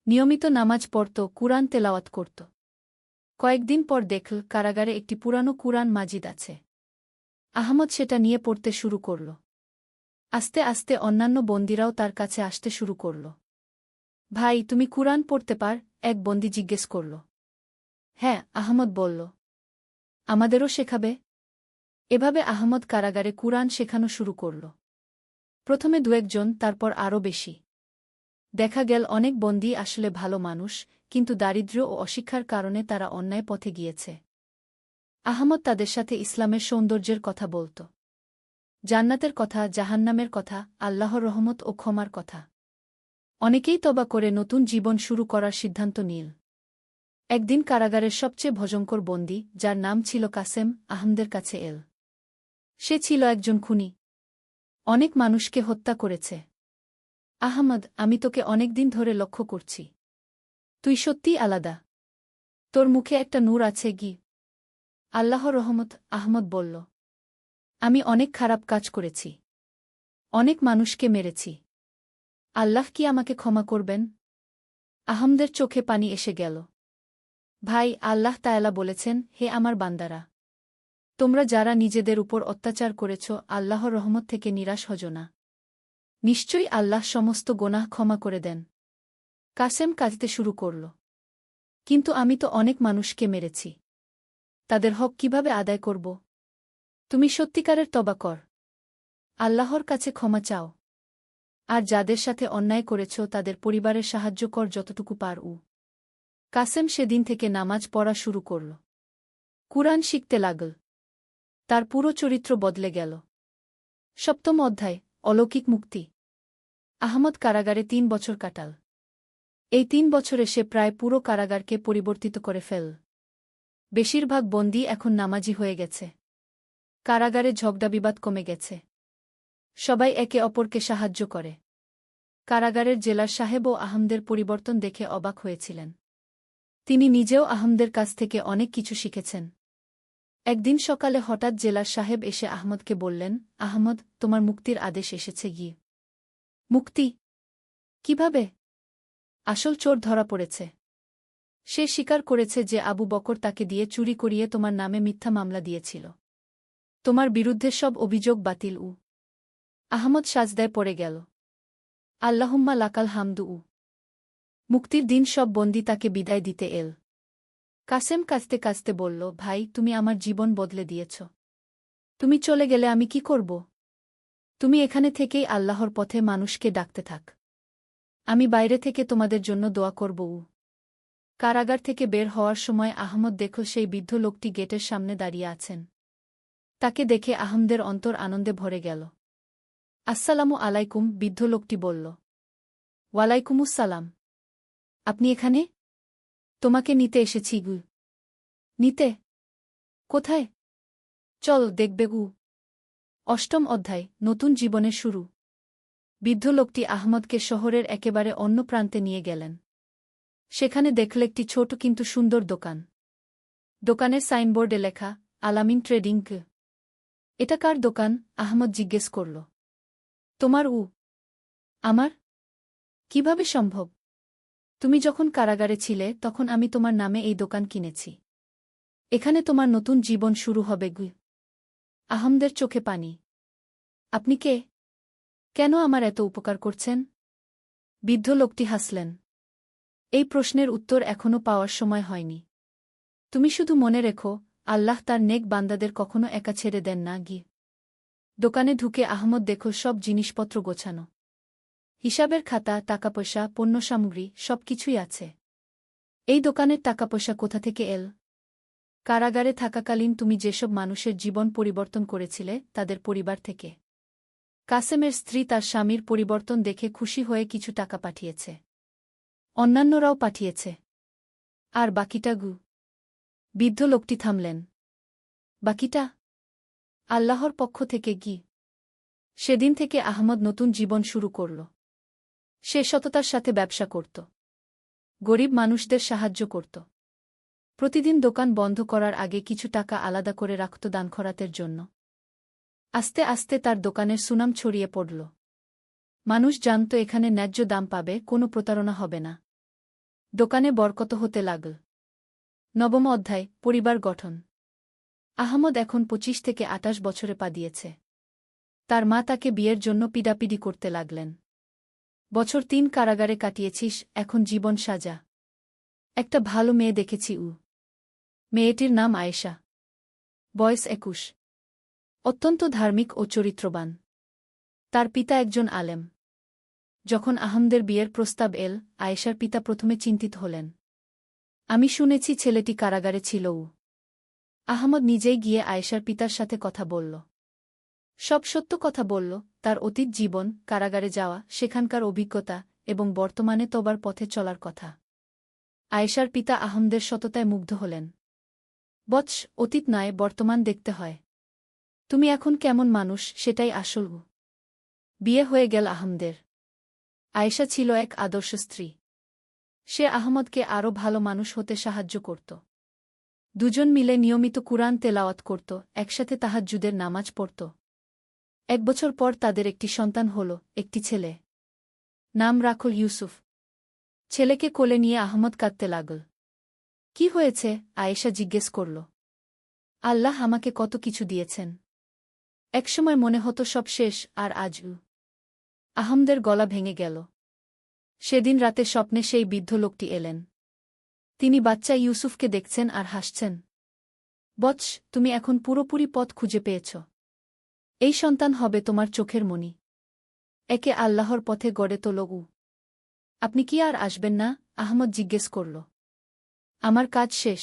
নিয়মিত নামাজ পড়ত, কুরআন তেলাওয়াত করত। কয়েকদিন পর দেখল কারাগারে একটি পুরানো কুরআন মাজিদ আছে। আহমদ সেটা নিয়ে পড়তে শুরু করল। আস্তে আস্তে অন্যান্য বন্দীরাও তার কাছে আসতে শুরু করল। ভাই, তুমি কুরআন পড়তে পার? এক বন্দী জিজ্ঞেস করল। হ্যাঁ, আহমদ বলল। আমাদেরও শেখাবে? এভাবে আহমদ কারাগারে কুরআন শেখানো শুরু করল। প্রথমে দু-একজন, তারপর আরও বেশি। দেখা গেল অনেক বন্দী আসলে ভালো মানুষ, কিন্তু দারিদ্র্য ও অশিক্ষার কারণে তারা অন্যায় পথে গিয়েছে। আহমদ তাদের সাথে ইসলামের সৌন্দর্যের কথা বলত। জান্নাতের কথা, জাহান্নামের কথা, আল্লাহর রহমত ও ক্ষমার কথা। অনেকেই তওবা করে নতুন জীবন শুরু করার সিদ্ধান্ত নিল। একদিন কারাগারের সবচেয়ে ভয়ঙ্কর বন্দী, যার নাম ছিল কাসেম, আহমদের কাছে এল। সে ছিল একজন খুনি। অনেক মানুষকে হত্যা করেছে। আহমদ, আমি তোকে অনেকদিন ধরে লক্ষ্য করছি। তুই সত্যিই আলাদা। তোর মুখে একটা নূর আছে কি? আল্লাহর রহমত, আহমদ বলল। আমি অনেক খারাপ কাজ করেছি। অনেক মানুষকে মেরেছি। আল্লাহ কি আমাকে ক্ষমা করবেন? আহমদের চোখে পানি এসে গেল। ভাই, আল্লাহ তাআলা বলেছেন, হে আমার বান্দারা, তোমরা যারা নিজেদের উপর অত্যাচার করেছ, আল্লাহর রহমত থেকে নিরাশ হজো না। নিশ্চয়ই আল্লাহ সমস্ত গোনাহ ক্ষমা করে দেন। কাসেম কাঁদতে শুরু করল। কিন্তু আমি তো অনেক মানুষকে মেরেছি। তাদের হক কিভাবে আদায় করব? তুমি সত্যিকারের তওবা কর। আল্লাহর কাছে ক্ষমা চাও। আর যাদের সাথে অন্যায় করেছ তাদের পরিবারের সাহায্য কর যতটুকু পারু। কাসেম সেদিন থেকে নামাজ পড়া শুরু করল। কুরআন শিখতে লাগল। তার পুরো চরিত্র বদলে গেল। সপ্তম অধ্যায়, অলৌকিক মুক্তি। আহমদ কারাগারে ৩ বছর কাটাল। এই ৩ বছরে সে প্রায় পুরো কারাগারকে পরিবর্তিত করে ফেল। বেশিরভাগ বন্দী এখন নামাজি হয়ে গেছে। কারাগারে ঝগড়াবিবাদ কমে গেছে। সবাই একে অপরকে সাহায্য করে। কারাগারের জেলার সাহেবও আহমদের পরিবর্তন দেখে অবাক হয়েছিলেন। তিনি নিজেও আহমদের কাছ থেকে অনেক কিছু শিখেছেন। একদিন সকালে হঠাৎ জেলার সাহেব এসে আহমদকে বললেন, আহমদ, তোমার মুক্তির আদেশ এসেছে গিয়ে। মুক্তি? কিভাবে? আসল চোর ধরা পড়েছে। সে স্বীকার করেছে যে আবু বকর তাকে দিয়ে চুরি করিয়ে তোমার নামে মিথ্যা মামলা দিয়েছিল। তোমার বিরুদ্ধে সব অভিযোগ বাতিল। আহমদ সাজদায় পড়ে গেল। আল্লাহুম্মা লাকাল হামদু। মুক্তির দিন সব বন্দী তাকে বিদায় দিতে এল। কাসেম কাঁদতে কাঁদতে বলল, ভাই, তুমি আমার জীবন বদলে দিয়েছ। তুমি চলে গেলে আমি কি করব? তুমি এখানে থেকেই আল্লাহর পথে মানুষকে ডাকতে থাক। আমি বাইরে থেকে তোমাদের জন্য দোয়া করব। কারাগার থেকে বের হওয়ার সময় আহমদ দেখল সেই বৃদ্ধ লোকটি গেটের সামনে দাঁড়িয়ে আছেন। তাকে দেখে আহমদের অন্তর আনন্দে ভরে গেল। আসসালামু আলাইকুম, বৃদ্ধ লোকটি বলল। ওয়ালাইকুমুসসালাম। আপনি এখানে? তোমাকে নিতে এসেছি গু। নিতে? কোথায়? চল, দেখবে গু। অষ্টম অধ্যায়, নতুন জীবনের শুরু। বৃদ্ধ লোকটি আহমদকে শহরের একেবারে অন্য প্রান্তে নিয়ে গেলেন। সেখানে দেখল একটি ছোট কিন্তু সুন্দর দোকান। দোকানের সাইনবোর্ডে লেখা, আলামিন ট্রেডিং। এটা কার দোকান? আহমদ জিজ্ঞেস করল। তোমার। আমার? কিভাবে সম্ভব? তুমি যখন কারাগারে ছিলে তখন আমি তোমার নামে এই দোকান কিনেছি। এখানে তোমার নতুন জীবন শুরু হবে গু। আহমদের চোখে পানি। আপনি কে? কেন আমার এত উপকার করছেন? বৃদ্ধ লোকটি হাসলেন। এই প্রশ্নের উত্তর এখনো পাওয়ার সময় হয়নি। তুমি শুধু মনে রেখো, আল্লাহ তার নেক বান্দাদের কখনো একা ছেড়ে দেন না গি। দোকানে ঢুকে আহমদ দেখল সব জিনিসপত্র গোছানো। হিসাবের খাতা, টাকাপয়সা, পণ্যসামগ্রী, সবকিছুই আছে। এই দোকানের টাকাপয়সা কোথা থেকে এল? কারাগারে থাকাকালীন তুমি যেসব মানুষের জীবন পরিবর্তন করেছিলে তাদের পরিবার থেকে। কাসেমের স্ত্রী তার স্বামীর পরিবর্তন দেখে খুশি হয়ে কিছু টাকা পাঠিয়েছে। অন্যান্যরাও পাঠিয়েছে। আর বাকিটা গু? বৃদ্ধ লোকটি থামলেন। বাকিটা? আল্লাহর পক্ষ থেকে কি? সেদিন থেকে আহমদ নতুন জীবন শুরু করল। সে সততার সাথে ব্যবসা করত। গরিব মানুষদের সাহায্য করত। প্রতিদিন দোকান বন্ধ করার আগে কিছু টাকা আলাদা করে রাখত দান খরাতের জন্য। আস্তে আস্তে তার দোকানের সুনাম ছড়িয়ে পড়ল। মানুষ জানত এখানে ন্যায্য দাম পাবে, কোনো প্রতারণা হবে না। দোকানে বরকত হতে লাগল। নবম অধ্যায়, পরিবার গঠন। আহমদ এখন 25 থেকে 28 বছরে পা দিয়েছে। তার মা তাকে বিয়ের জন্য পিডাপিডি করতে লাগলেন। বছর 3 কারাগারে কাটিয়েছিস, এখন জীবন সাজা। একটা ভালো মেয়ে দেখেছি। মেয়েটির নাম আয়েশা। বয়স 21। অত্যন্ত ধার্মিক ও চরিত্রবান। তার পিতা একজন আলেম। যখন আহমদের বিয়ের প্রস্তাব এল, আয়েশার পিতা প্রথমে চিন্তিত হলেন। আমি শুনেছি ছেলেটি কারাগারে ছিল। আহমদ নিজেই গিয়ে আয়েশার পিতার সাথে কথা বলল। সব সত্য কথা বলল, তার অতীত জীবন, কারাগারে যাওয়া, সেখানকার অভিজ্ঞতা এবং বর্তমানে তবার পথে চলার কথা। আয়েশার পিতা আহমদের সততায় মুগ্ধ হলেন। বৎস, অতীত নয়, বর্তমান দেখতে হয়। তুমি এখন কেমন মানুষ, সেটাই আসল। বিয়ে হয়ে গেল আহমদের। আয়েশা ছিল এক আদর্শ স্ত্রী। সে আহমদকে আরও ভালো মানুষ হতে সাহায্য করত। দুজন মিলে নিয়মিত কুরআন তেলাওয়াত করত, একসাথে তাহাজ্জুদের নামাজ পড়ত। 1 বছর পর তাদের একটি সন্তান হল, একটি ছেলে। নাম রাখল ইউসুফ। ছেলেকে কোলে নিয়ে আহমদ কাঁদতে লাগল। কি হয়েছে? আয়েশা জিজ্ঞেস করল। আল্লাহ আমাকে কত কিছু দিয়েছেন। একসময় মনে হতো সব শেষ, আর আজ আহমদের গলা ভেঙে গেল। সেদিন রাতে স্বপ্নে সেই বৃদ্ধ লোকটি এলেন। তিনি বাচ্চা ইউসুফকে দেখছেন আর হাসছেন। বৎস, তুমি এখন পুরোপুরি পথ খুঁজে পেয়েছ। এই সন্তান হবে তোমার চোখের মণি। একে আল্লাহর পথে গড়ে তোলো। আপনি কি আর আসবেন না? আহমদ জিজ্ঞেস করল। আমার কাজ শেষ।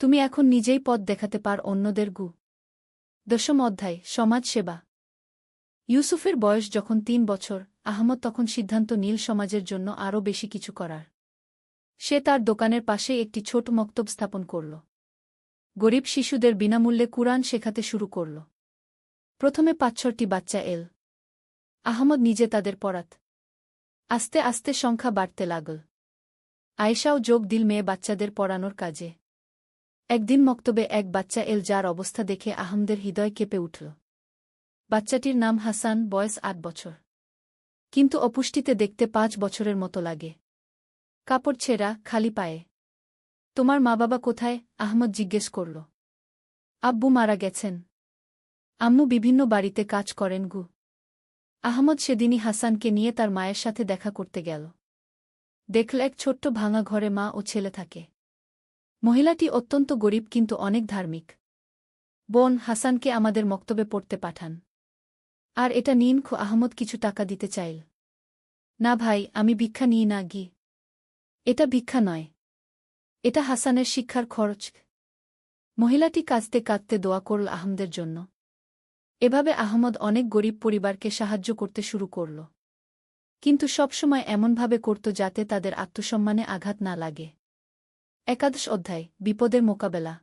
তুমি এখন নিজেই পথ দেখাতে পার অন্যদের। 10ম অধ্যায়, সমাজ সেবা। ইউসুফের বয়স যখন 3 বছর, আহমদ তখন সিদ্ধান্ত নিল সমাজের জন্য আরও বেশি কিছু করার। সে তার দোকানের পাশেই একটি ছোট মক্তব স্থাপন করল। গরিব শিশুদের বিনামূল্যে কুরআন শেখাতে শুরু করল। প্রথমে 5-6টি বাচ্চা এল। আহমদ নিজে তাদের পড়াত। আস্তে আস্তে সংখ্যা বাড়তে লাগল। আয়েশাও যোগ দিল মেয়ে বাচ্চাদের পড়ানোর কাজে। একদিন মক্তবে এক বাচ্চা এল যার অবস্থা দেখে আহমদের হৃদয় কেঁপে উঠল। বাচ্চাটির নাম হাসান, বয়স 8 বছর। কিন্তু অপুষ্টিতে দেখতে 5 বছরের মতো লাগে। কাপড় ছেঁড়া, খালি পায়ে। তোমার মা বাবা কোথায়? আহমদ জিজ্ঞেস করল। আব্বু মারা গেছেন। আম্মু বিভিন্ন বাড়িতে কাজ করেন। আহমদ সেদিনই হাসানকে নিয়ে তার মায়ের সাথে দেখা করতে গেল। দেখল এক ছোট্ট ভাঙা ঘরে মা ও ছেলে থাকে। মহিলাটি অত্যন্ত গরিব কিন্তু অনেক ধার্মিক। বোন, হাসানকে আমাদের মক্তবে পড়তে পাঠান। আর এটা নিন। আহমদ কিছু টাকা দিতে চাইল। না ভাই, আমি ভিক্ষা নিই না। এটা ভিক্ষা নয়। এটা হাসানের শিক্ষার খরচ। মহিলাটি কাঁদতে কাঁদতে দোয়া করল আহমদের জন্য। এভাবে আহমদ অনেক গরিব পরিবারকে সাহায্য করতে শুরু করল। কিন্তু সবসময় এমনভাবে করত যাতে তাদের আত্মসম্মানে আঘাত না লাগে। 11 অধ্যায়, বিপদের মোকাবেলা।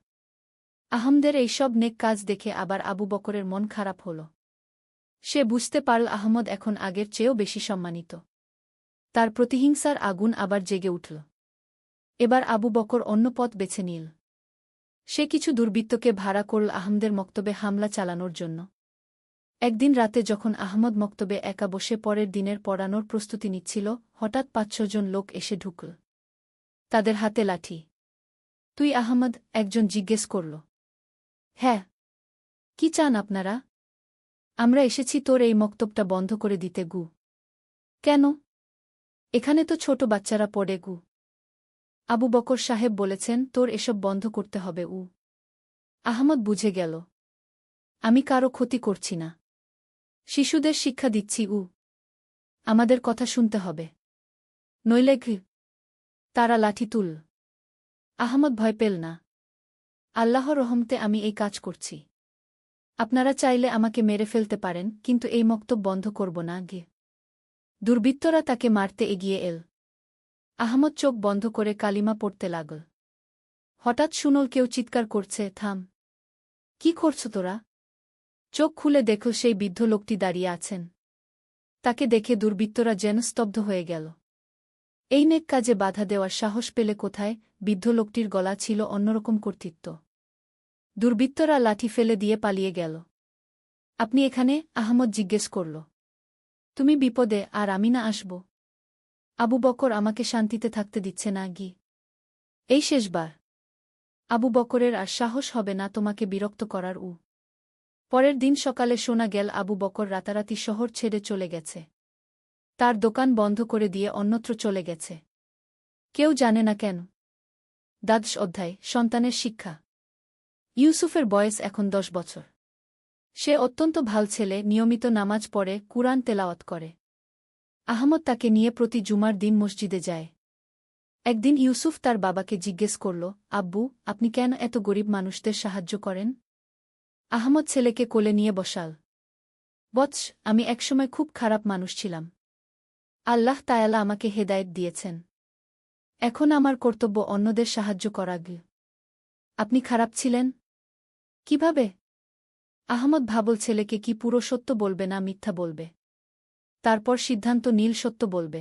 আহমদের এই সব নেক কাজ দেখে আবার আবু বকরের মন খারাপ হল। সে বুঝতে পারল আহমদ এখন আগের চেয়েও বেশি সম্মানিত। তার প্রতিহিংসার আগুন আবার জেগে উঠল। এবার আবু বকর অন্য পথ বেছে নিল। সে কিছু দুর্বৃত্তকে ভাড়া করল আহমদের মক্তবে হামলা চালানোর জন্য। একদিন রাতে যখন আহমদ মক্তবে একা বসে পরের দিনের পড়ানোর প্রস্তুতি নিচ্ছিল, হঠাৎ 5-6 জন লোক এসে ঢুকল। তাদের হাতে লাঠি। তুই আহমদ? একজন জিজ্ঞেস করল। হ্যাঁ। কি চান আপনারা? আমরা এসেছি তোর এই মক্তবটা বন্ধ করে দিতে। কেন? এখানে তো ছোট বাচ্চারা পড়ে। আবু বকর সাহেব বলেছেন তোর এসব বন্ধ করতে হবে। আহমদ বুঝে গেল। আমি কারো ক্ষতি করছি না। শিশুদের শিক্ষা দিচ্ছি। আমাদের কথা শুনতে হবে। নইলে তারা লাঠি তুল। আহমদ ভয় পেল না। আল্লাহর রহমতে আমি এই কাজ করছি। আপনারা চাইলে আমাকে মেরে ফেলতে পারেন, কিন্তু এই মক্তব বন্ধ করব না গে। দুর্বৃত্তরা তাকে মারতে এগিয়ে এল। আহমদ চোখ বন্ধ করে কালিমা পড়তে লাগল। হঠাৎ শুনল কেউ চিৎকার করছে, থাম! কি করছ তোরা? চোখ খুলে দেখল সেই বৃদ্ধ লোকটি দাঁড়িয়ে আছেন। তাকে দেখে দুর্বৃত্তরা যেন স্তব্ধ হয়ে গেল। এই নেক কাজে বাধা দেওয়ার সাহস পেলে কোথায়? বৃদ্ধ লোকটির গলা ছিল অন্যরকম কর্তৃত্ব। দুর্বৃত্তরা লাঠি ফেলে দিয়ে পালিয়ে গেল। আপনি এখানে? আহমদ জিজ্ঞেস করল। তুমি বিপদে, আর আমি না আসব? আবু বকর আমাকে শান্তিতে থাকতে দিচ্ছে না গি। এই শেষবার। আবু বকরের আর সাহস হবে না তোমাকে বিরক্ত করার। পরের দিন সকালে শোনা গেল আবু বকর রাতারাতি শহর ছেড়ে চলে গেছে। তার দোকান বন্ধ করে দিয়ে অন্যত্র চলে গেছে। কেউ জানে না কেন। দ্বাদশ অধ্যায়, সন্তানের শিক্ষা। ইউসুফের বয়স এখন 10 বছর। সে অত্যন্ত ভাল ছেলে, নিয়মিত নামাজ পড়ে, কুরআন তেলাওয়াত করে। আহমদ তাকে নিয়ে প্রতি জুমার দিন মসজিদে যায়। একদিন ইউসুফ তার বাবাকে জিজ্ঞেস করল, আব্বু, আপনি কেন এত গরিব মানুষদের সাহায্য করেন? আহমদ ছেলেকে কোলে নিয়ে বসাল। বৎস, আমি একসময় খুব খারাপ মানুষ ছিলাম। আল্লাহ তায়ালা আমাকে হেদায়েত দিয়েছেন। এখন আমার কর্তব্য অন্যদের সাহায্য করা। আপনি খারাপ ছিলেন? কিভাবে? আহমদ ভাবল ছেলেকে কি পুরো সত্য বলবে না মিথ্যা বলবে। তারপর সিদ্ধান্ত নীল সত্য বলবে।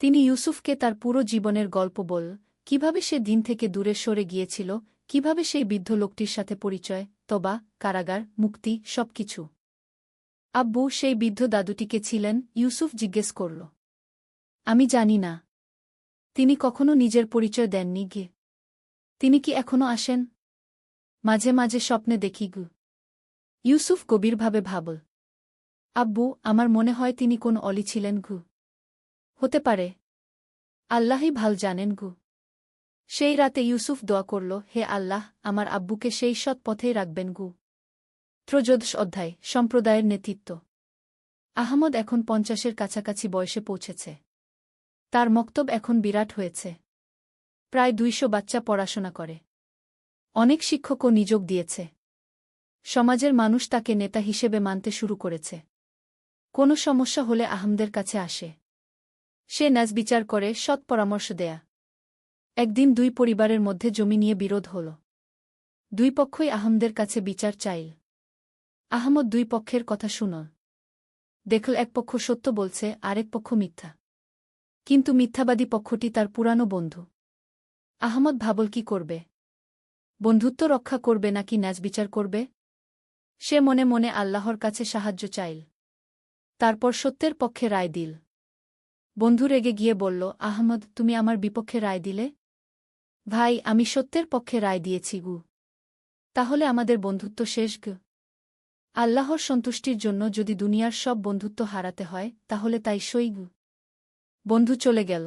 তিনি ইউসুফকে তার পুরো জীবনের গল্প বলল, কিভাবে সে দিন থেকে দূরে সরে গিয়েছিল, কিভাবে সেই বৃদ্ধ লোকটির সাথে পরিচয়, তবা, কারাগার, মুক্তি, সবকিছু। আব্বু, সেই বৃদ্ধ দাদুটিকে ছিলেন? ইউসুফ জিজ্ঞেস করল। আমি জানি না। তিনি কখনো নিজের পরিচয় দেননি গে। তিনি কি এখনো আসেন? মাঝে মাঝে স্বপ্নে দেখি গু। ইউসুফ গভীরভাবে ভাবল। আব্বু, আমার মনে হয় তিনি কোন অলি ছিলেন গু। হতে পারে। আল্লাহই ভাল জানেন গু। সেই রাতে ইউসুফ দোয়া করল, হে আল্লাহ, আমার আব্বুকে সেই সৎ পথেই রাখবেন গু। ত্রয়োদশ অধ্যায়, সম্প্রদায়ের নেতৃত্ব। আহমদ এখন 50-এর কাছাকাছি বয়সে পৌঁছেছে। তার মক্তব এখন বিরাট হয়েছে। প্রায় 200 বাচ্চা পড়াশোনা করে। অনেক শিক্ষকও নিযোগ দিয়েছে। সমাজের মানুষ তাকে নেতা হিসেবে মানতে শুরু করেছে। কোনো সমস্যা হলে আহমদের কাছে আসে। সে ন্যায়বিচার করে, সৎ পরামর্শ দেয়া। একদিন 2 পরিবারের মধ্যে জমি নিয়ে বিরোধ হল। 2 পক্ষই আহমদের কাছে বিচার চাইল। আহমদ 2 পক্ষের কথা শুনল। দেখল এক পক্ষ সত্য বলছে, আরেক পক্ষ মিথ্যা। কিন্তু মিথ্যাবাদী পক্ষটি তার পুরানো বন্ধু। আহমদ ভাবল কি করবে। বন্ধুত্ব রক্ষা করবে নাকি ন্যায়বিচার করবে? সে মনে মনে আল্লাহর কাছে সাহায্য চাইল। তারপর সত্যের পক্ষে রায় দিল। বন্ধু রেগে গিয়ে বলল, আহমদ, তুমি আমার বিপক্ষে রায় দিলে? ভাই, আমি সত্যের পক্ষে রায় দিয়েছি গু। তাহলে আমাদের বন্ধুত্ব শেষ গু। আল্লাহর সন্তুষ্টির জন্য যদি দুনিয়ার সব বন্ধুত্ব হারাতে হয়, তাহলে তাই সই গু। বন্ধু চলে গেল।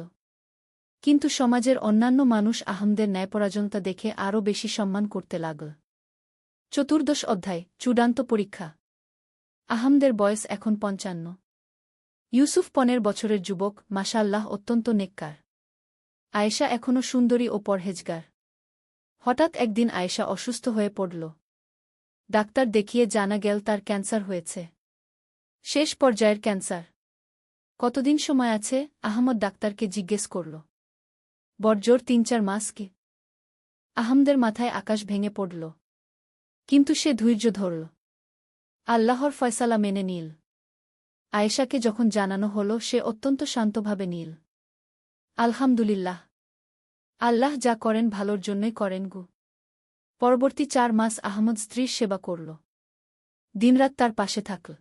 কিন্তু সমাজের অন্যান্য মানুষ আহমদের ন্যায়পরায়ণতা দেখে আরও বেশি সম্মান করতে লাগল। চতুর্দশ অধ্যায়, চূড়ান্ত পরীক্ষা। আহমদের বয়স এখন 55। ইউসুফ 15 বছরের যুবক, মাশাআল্লাহ অত্যন্ত নেককার। আয়েশা এখনও সুন্দরী ও পরহেজগার। হঠাৎ একদিন আয়েশা অসুস্থ হয়ে পড়ল। ডাক্তার দেখিয়ে জানা গেল তার ক্যান্সার হয়েছে। শেষ পর্যায়ের ক্যান্সার। কতদিন সময় আছে? আহমদ ডাক্তারকে জিজ্ঞেস করল। বড়জোর 3-4 মাস কি? আহমদের মাথায় আকাশ ভেঙে পড়ল। কিন্তু সে ধৈর্য ধরল। আল্লাহর ফয়সালা মেনে নিল। আয়েশাকে যখন জানানো হল, সে অত্যন্ত শান্তভাবে নিল। আলহামদুলিল্লাহ। আল্লাহ যা করেন ভালোর জন্যই করেন গু। পরবর্তী 4 মাস আহমদ স্ত্রীর সেবা করল। দিনরাত তার পাশে থাকল।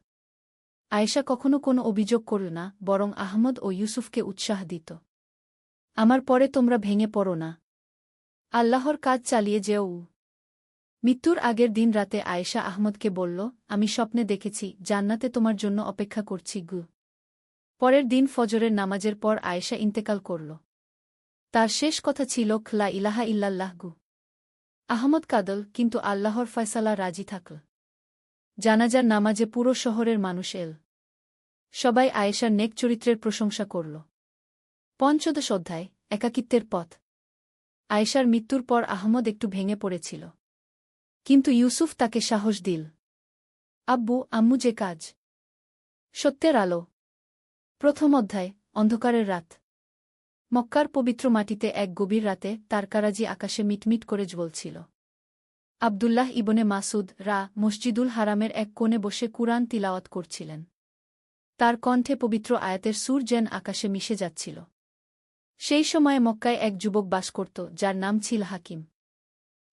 আয়েশা কখনো কোনো অভিযোগ করল না, বরং আহমদ ও ইউসুফকে উৎসাহ দিত। আমার পরে তোমরা ভেঙে পড়ো না। আল্লাহর কাজ চালিয়ে যেও। মৃত্যুর আগের দিন রাতে আয়েশা আহমদকে বলল, আমি স্বপ্নে দেখেছি জান্নাতে তোমার জন্য অপেক্ষা করছি গু। পরের দিন ফজরের নামাজের পর আয়েশা ইন্তেকাল করল। তার শেষ কথা ছিল, লা ইলাহা ইল্লাল্লাহ গু। আহমদ কাঁদল, কিন্তু আল্লাহর ফয়সালা রাজি থাকল। জানাজার নামাজে পুরো শহরের মানুষ এল। সবাই আয়েশার নেক চরিত্রের প্রশংসা করল। পঞ্চদশ অধ্যায়, একাকিত্বের পথ। আয়েশার মৃত্যুর পর আহমদ একটু ভেঙে পড়েছিল। কিন্তু ইউসুফ তাকে সাহস দিল। আব্বু আম্মু যে কাজ। সত্যের আলো। প্রথম অধ্যায়। অন্ধকারের রাত। মক্কার পবিত্র মাটিতে এক গভীর রাতে তারকারাজি আকাশে মিটমিট করে জ্বলছিল। আবদুল্লাহ ইবনে মাসুদ মসজিদুল হারামের এক কোণে বসে কুরআন তিলাওয়াত করছিলেন। তার কণ্ঠে পবিত্র আয়াতের সুর যেন আকাশে মিশে যাচ্ছিল। সেই সময়ে মক্কায় এক যুবক বাস করত যার নাম ছিল হাকিম।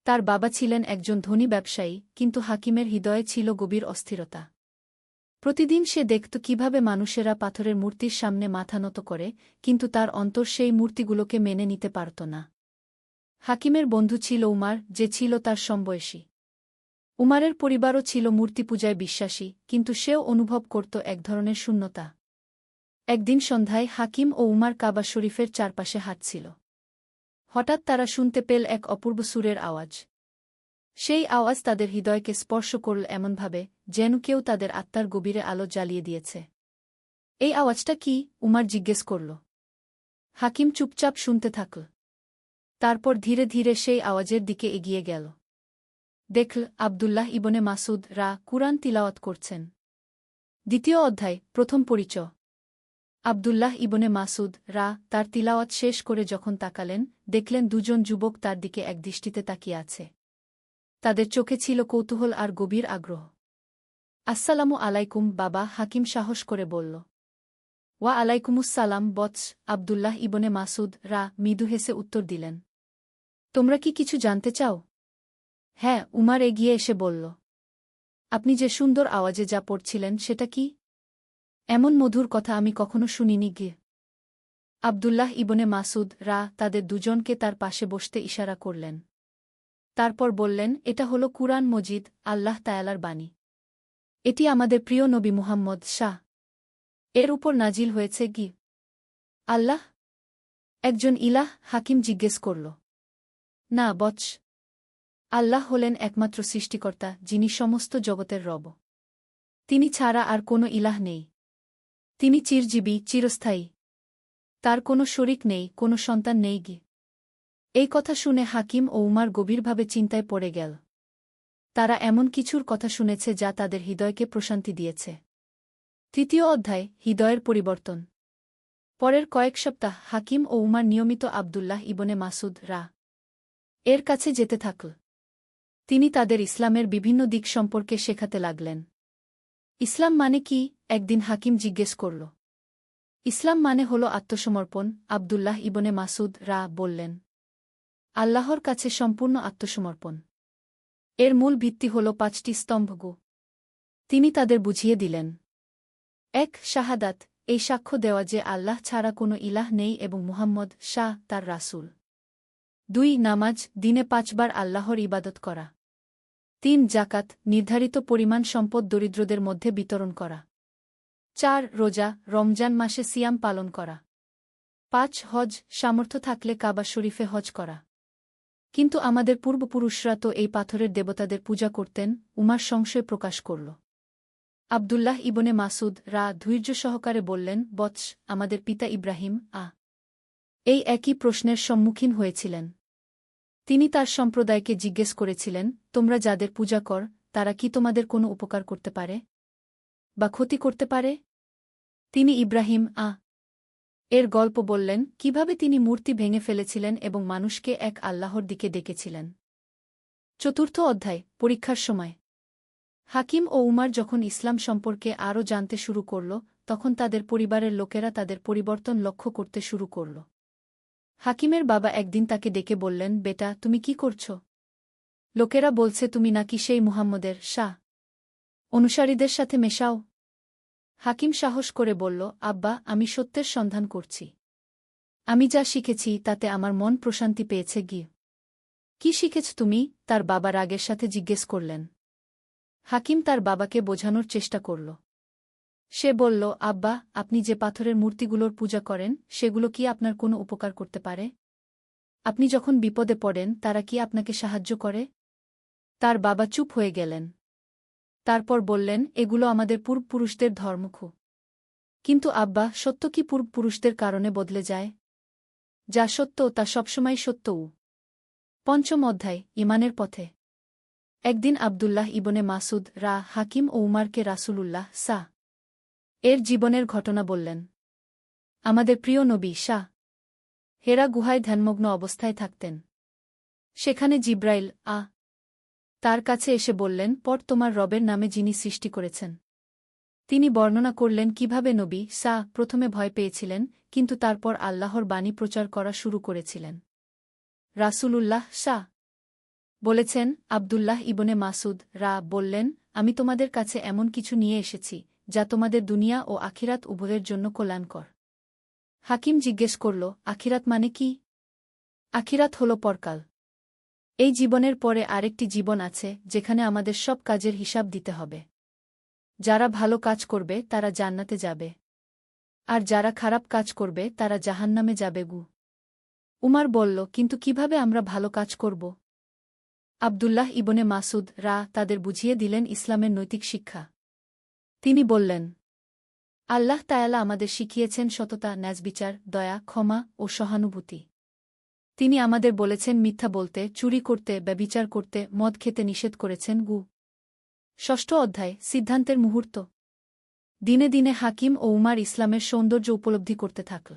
তার বাবা ছিলেন একজন ধনী ব্যবসায়ী, কিন্তু হাকিমের হৃদয়ে ছিল গভীর অস্থিরতা। প্রতিদিন সে দেখত কিভাবে মানুষেরা পাথরের মূর্তির সামনে মাথা নত করে, কিন্তু তার অন্তর সেই মূর্তিগুলোকে মেনে নিতে পারত না। হাকিমের বন্ধু ছিল উমার, যে ছিল তার সমবয়সী। উমারের পরিবারও ছিল মূর্তিপূজায় বিশ্বাসী, কিন্তু সেও অনুভব করত এক ধরনের শূন্যতা। একদিন সন্ধ্যায় হাকিম ও উমার কাবা শরীফের চারপাশে হাঁটছিল। হঠাৎ তারা শুনতে পেল এক অপূর্ব সুরের আওয়াজ। সেই আওয়াজ তাদের হৃদয়কে স্পর্শ করল এমনভাবে যেন কেউ তাদের আত্মার গভীরে আলো জ্বালিয়ে দিয়েছে। এই আওয়াজটা কি? উমার জিজ্ঞেস করল। হাকিম চুপচাপ শুনতে থাকল। তারপর ধীরে ধীরে সেই আওয়াজের দিকে এগিয়ে গেল। দেখল আবদুল্লাহ ইবনে মাসুদ কুরআন তিলাওয়াত করছেন। দ্বিতীয় অধ্যায়। প্রথম পরিচয়। আবদুল্লাহ ইবনে মাসুদ তার তিলাওয়াত শেষ করে যখন তাকালেন, দেখলেন দুজন যুবক তার দিকে একদৃষ্টিতে তাকিয়ে আছে। তাদের চোখে ছিল কৌতূহল আর গভীর আগ্রহ। আসসালামু আলাইকুম বাবা, হাকিম সাহস করে বলল। ওয়া আলাইকুমুসসালাম বৎস, আবদুল্লাহ ইবনে মাসুদ মৃদু হেসে উত্তর দিলেন। তোমরা কি কিছু জানতে চাও? হ্যাঁ, উমার এগিয়ে এসে বলল। আপনি যে সুন্দর আওয়াজে যা পড়ছিলেন সেটা কি? এমন মধুর কথা আমি কখনো শুনিনি গে। আবদুল্লাহ ইবনে মাসুদ তাদের দুজনকে তার পাশে বসতে ইশারা করলেন। তারপর বললেন, এটা হল কুরআন মজিদ, আল্লাহ তায়ালার বাণী। এটি আমাদের প্রিয় নবী মুহাম্মদ এর উপর নাজিল হয়েছে কি? আল্লাহ একজন ইলাহ? হাকিম জিজ্ঞেস করল। না বৎস, আল্লাহ হলেন একমাত্র সৃষ্টিকর্তা, যিনি সমস্ত জগতের রব। তিনি ছাড়া আর কোনো ইলাহ নেই। তিনি চিরজীবী, চিরস্থায়ী। তার কোনো শরিক নেই, কোনো সন্তান নেই গে। এই কথা শুনে হাকিম ও উমার গভীরভাবে চিন্তায় পড়ে গেল। তারা এমন কিছুর কথা শুনেছে যা তাদের হৃদয়কে প্রশান্তি দিয়েছে। তৃতীয় অধ্যায়। হৃদয়ের পরিবর্তন। পরের কয়েক সপ্তাহ হাকিম ও উমার নিয়মিত আবদুল্লাহ ইবনে মাসুদ এর কাছে যেতে থাকল। তিনি তাদের ইসলামের বিভিন্ন দিক সম্পর্কে শেখাতে লাগলেন। ইসলাম মানে কি? একদিন হাকিম জিজ্ঞেস করল। ইসলাম মানে হল আত্মসমর্পণ, আবদুল্লাহ ইবনে মাসুদ বললেন। আল্লাহর কাছে সম্পূর্ণ আত্মসমর্পণ। এর মূল ভিত্তি হল 5টি স্তম্ভ। তিনি তাদের বুঝিয়ে দিলেন। 1. শাহাদাত, এই সাক্ষ্য দেওয়া যে আল্লাহ ছাড়া কোনো ইলাহ নেই এবং মুহাম্মদ তার রাসূল। 2. নামাজ, দিনে 5 বার আল্লাহর ইবাদত করা। 3. জাকাত, নির্ধারিত পরিমাণ সম্পদ দরিদ্রদের মধ্যে বিতরণ করা। 4. রোজা, রমজান মাসে সিয়াম পালন করা। 5. হজ, সামর্থ্য থাকলে কাবা শরীফে হজ করা। কিন্তু আমাদের পূর্বপুরুষরা তো এই পাথরের দেবতাদের পূজা করতেন। উমার সংশয় প্রকাশ করল। আবদুল্লাহ ইবনে মাসুদ ধৈর্য সহকারে বললেন, বৎস, আমাদের পিতা ইব্রাহিম এই একই প্রশ্নের সম্মুখীন হয়েছিলেন। তিনি তার সম্প্রদায়কে জিজ্ঞেস করেছিলেন, তোমরা যাদের পূজা কর, তারা কি তোমাদের কোনো উপকার করতে পারে বা ক্ষতি করতে পারে? তিনি ইব্রাহিম এর গল্প বললেন, কিভাবে তিনি মূর্তি ভেঙে ফেলেছিলেন এবং মানুষকে এক আল্লাহর দিকে ডেকেছিলেন। চতুর্থ অধ্যায়। পরীক্ষার সময়। হাকিম ও উমার যখন ইসলাম সম্পর্কে আরও জানতে শুরু করল, তখন তাদের পরিবারের লোকেরা তাদের পরিবর্তন লক্ষ্য করতে শুরু করল। হাকিমের বাবা একদিন তাকে ডেকে বললেন, বেটা, তুমি কি করছ? লোকেরা বলছে তুমি নাকি সেই মুহাম্মদের অনুসারীদের সাথে মেশাও। হাকিম সাহস করে বলল, আব্বা, আমি সত্যের সন্ধান করছি। আমি যা শিখেছি তাতে আমার মন প্রশান্তি পেয়েছে গিয়ে। কি শিখেছ তুমি? তার বাবা রাগের সাথে জিজ্ঞেস করলেন। হাকিম তার বাবাকে বোঝানোর চেষ্টা করল। সে বলল, আব্বা, আপনি যে পাথরের মূর্তিগুলোর পূজা করেন, সেগুলো কি আপনার কোনো উপকার করতে পারে? আপনি যখন বিপদে পড়েন, তারা কি আপনাকে সাহায্য করে? তার বাবা চুপ হয়ে গেলেন। তারপর বললেন, এগুলো আমাদের পূর্বপুরুষদের ধর্মখু। কিন্তু আব্বা, সত্য কি পূর্বপুরুষদের কারণে বদলে যায়? যা সত্য তা সবসময় সত্যও। পঞ্চম অধ্যায়। ঈমানের পথে। একদিন আবদুল্লাহ ইবনে মাসুদ হাকিম ও উমারকে রাসূলুল্লাহ এর জীবনের ঘটনা বললেন। আমাদের প্রিয় নবী হেরা গুহায় ধ্যানমগ্ন অবস্থায় থাকতেন। সেখানে জিব্রাইল তার কাছে এসে বললেন, পর তোমার রবের নামে যিনি সৃষ্টি করেছেন। তিনি বর্ণনা করলেন কিভাবে নবী প্রথমে ভয় পেয়েছিলেন, কিন্তু তারপর আল্লাহর বাণী প্রচার করা শুরু করেছিলেন। রাসূলুল্লাহ বলেছেন, আবদুল্লাহ ইবনে মাসুদ বললেন, আমি তোমাদের কাছে এমন কিছু নিয়ে এসেছি যা তোমাদের দুনিয়া ও আখিরাত উভয়ের জন্য কল্যাণকর। হাকিম জিজ্ঞেস করল, আখিরাত মানে কি? আখিরাত হল পরকাল। এই জীবনের পরে আরেকটি জীবন আছে যেখানে আমাদের সব কাজের হিসাব দিতে হবে। যারা ভালো কাজ করবে তারা জান্নাতে যাবে, আর যারা খারাপ কাজ করবে তারা জাহান্নামে যাবে। উমার বলল, কিন্তু কিভাবে আমরা ভালো কাজ করব? আবদুল্লাহ ইবনে মাসুদ তাদের বুঝিয়ে দিলেন ইসলামের নৈতিক শিক্ষা। তিনি বললেন, আল্লাহ তাআলা আমাদের শিখিয়েছেন সততা, ন্যায়বিচার, দয়া, ক্ষমা ও সহানুভূতি। তিনি আমাদের বলেছেন মিথ্যা বলতে, চুরি করতে, ব্যভিচার করতে, মদ খেতে নিষেধ করেছেন। ষষ্ঠ অধ্যায়, সিদ্ধান্তের মুহূর্ত। দিনে দিনে হাকিম ও উমার ইসলামের সৌন্দর্য উপলব্ধি করতে থাকল।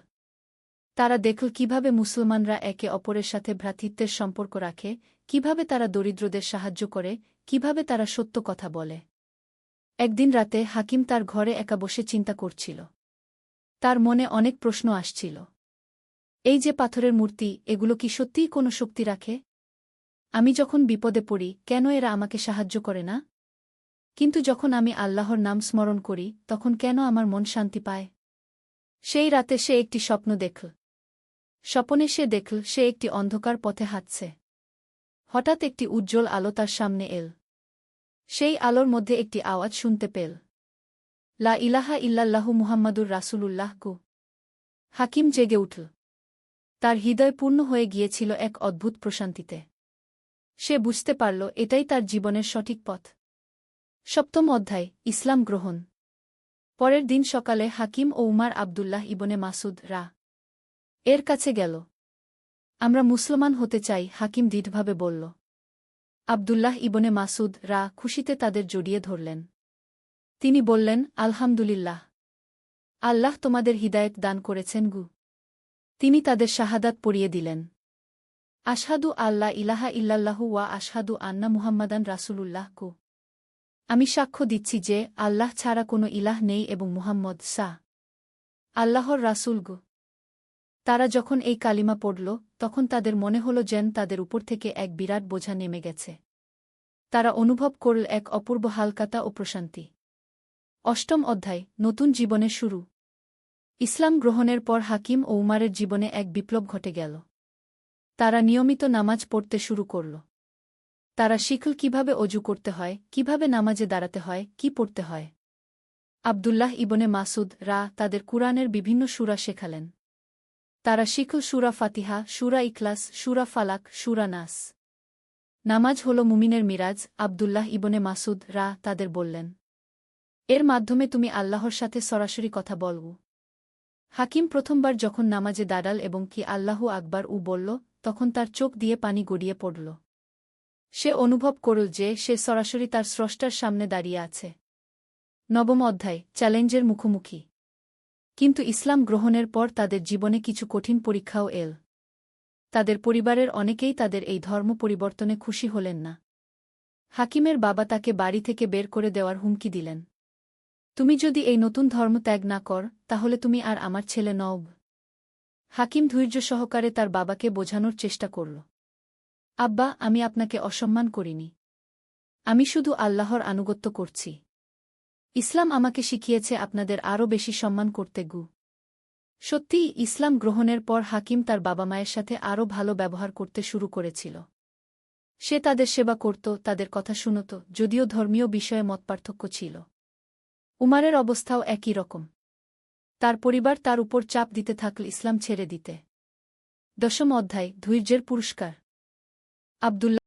তারা দেখল কিভাবে মুসলমানরা একে অপরের সাথে ভ্রাতৃত্বের সম্পর্ক রাখে, কিভাবে তারা দরিদ্রদের সাহায্য করে, কিভাবে তারা সত্য কথা বলে। একদিন রাতে হাকিম তার ঘরে একা বসে চিন্তা করছিল। তার মনে অনেক প্রশ্ন আসছিল। এই যে পাথরের মূর্তি, এগুলো কি সত্যিই কোনো শক্তি রাখে? আমি যখন বিপদে পড়ি, কেন এরা আমাকে সাহায্য করে না? কিন্তু যখন আমি আল্লাহর নাম স্মরণ করি, তখন কেন আমার মন শান্তি পায়? সেই রাতে সে একটি স্বপ্ন দেখল। স্বপনে সে দেখল সে একটি অন্ধকার পথে হাঁটছে। হঠাৎ একটি উজ্জ্বল আলো তার সামনে এল। সেই আলোর মধ্যে একটি আওয়াজ শুনতে পেল, লা ইলাহা ইল্লাল্লাহু মুহাম্মাদুর রাসূলুল্লাহ। হাকিম জেগে উঠল। তার হৃদয় পূর্ণ হয়ে গিয়েছিল এক অদ্ভুত প্রশান্তিতে। সে বুঝতে পারল এটাই তার জীবনের সঠিক পথ। সপ্তম অধ্যায়, ইসলাম গ্রহণ। পরের দিন সকালে হাকিম ও উমার আবদুল্লাহ ইবনে মাসুদ এর কাছে গেল। আমরা মুসলমান হতে চাই, হাকিম দৃঢ়ভাবে বলল। আবদুল্লাহ ইবনে মাসুদ খুশিতে তাদের জড়িয়ে ধরলেন। তিনি বললেন, আলহামদুলিল্লাহ, আল্লাহ তোমাদের হিদায়েত দান করেছেন। তিনি তাদের শাহাদাত পড়িয়ে দিলেন। আশহাদু আল্লা ইলাহা ইল্লাল্লাহু ওয়া আশহাদু আন্না মুহাম্মাদান রাসূলুল্লাহ। আমি সাক্ষ্য দিচ্ছি যে আল্লাহ ছাড়া কোনো ইলাহ নেই এবং মুহাম্মদ আল্লাহর রাসূল। তারা যখন এই কালিমা পড়ল, তখন তাদের মনে হল যেন তাদের উপর থেকে এক বিরাট বোঝা নেমে গেছে। তারা অনুভব করল এক অপূর্ব হালকাতা ও প্রশান্তি। অষ্টম অধ্যায়, নতুন জীবনের শুরু। ইসলাম গ্রহণের পর হাকিম ও উমারের জীবনে এক বিপ্লব ঘটে গেল। তারা নিয়মিত নামাজ পড়তে শুরু করল। তারা শিখল কিভাবে অজু করতে হয়, কিভাবে নামাজে দাঁড়াতে হয়, কি পড়তে হয়। আবদুল্লাহ ইবনে মাসুদ তাদের কুরআনের বিভিন্ন সূরা শেখালেন। তারা শিখল সূরা ফাতিহা, সূরা ইখলাস, সূরা ফালাক, সূরা নাস। নামাজ হল মুমিনের মিরাজ। আবদুল্লাহ ইবনে মাসুদ তাদের বললেন, এর মাধ্যমে তুমি আল্লাহর সাথে সরাসরি কথা বলব। হাকিম প্রথমবার যখন নামাজে দাঁড়াল এবং কি আল্লাহু আকবার বলল, তখন তার চোখ দিয়ে পানি গড়িয়ে পড়ল। সে অনুভব করল যে সে সরাসরি তার স্রষ্টার সামনে দাঁড়িয়ে আছে। নবম অধ্যায়, চ্যালেঞ্জের মুখোমুখি। কিন্তু ইসলাম গ্রহণের পর তাদের জীবনে কিছু কঠিন পরীক্ষাও এল। তাদের পরিবারের অনেকেই তাদের এই ধর্ম পরিবর্তনে খুশি হলেন না। হাকিমের বাবা তাকে বাড়ি থেকে বের করে দেওয়ার হুমকি দিলেন। তুমি যদি এই নতুন ধর্ম ত্যাগ না কর, তাহলে তুমি আর আমার ছেলে নও। হাকিম ধৈর্য সহকারে তার বাবাকে বোঝানোর চেষ্টা করল। আব্বা, আমি আপনাকে অসম্মান করিনি। আমি শুধু আল্লাহর আনুগত্য করছি। ইসলাম আমাকে শিখিয়েছে আপনাদের আরও বেশি সম্মান করতে। সত্যিই ইসলাম গ্রহণের পর হাকিম তার বাবা মায়ের সাথে আরও ভালো ব্যবহার করতে শুরু করেছিল। সে তাদের সেবা করত, তাদের কথা শুনত, যদিও ধর্মীয় বিষয়ে মতপার্থক্য ছিল। উমারের অবস্থাও একই রকম। তার পরিবার তার উপর চাপ দিতে থাকল ইসলাম ছেড়ে দিতে। দশম অধ্যায়, ধৈর্যের পুরস্কার। আবদুল্লাহ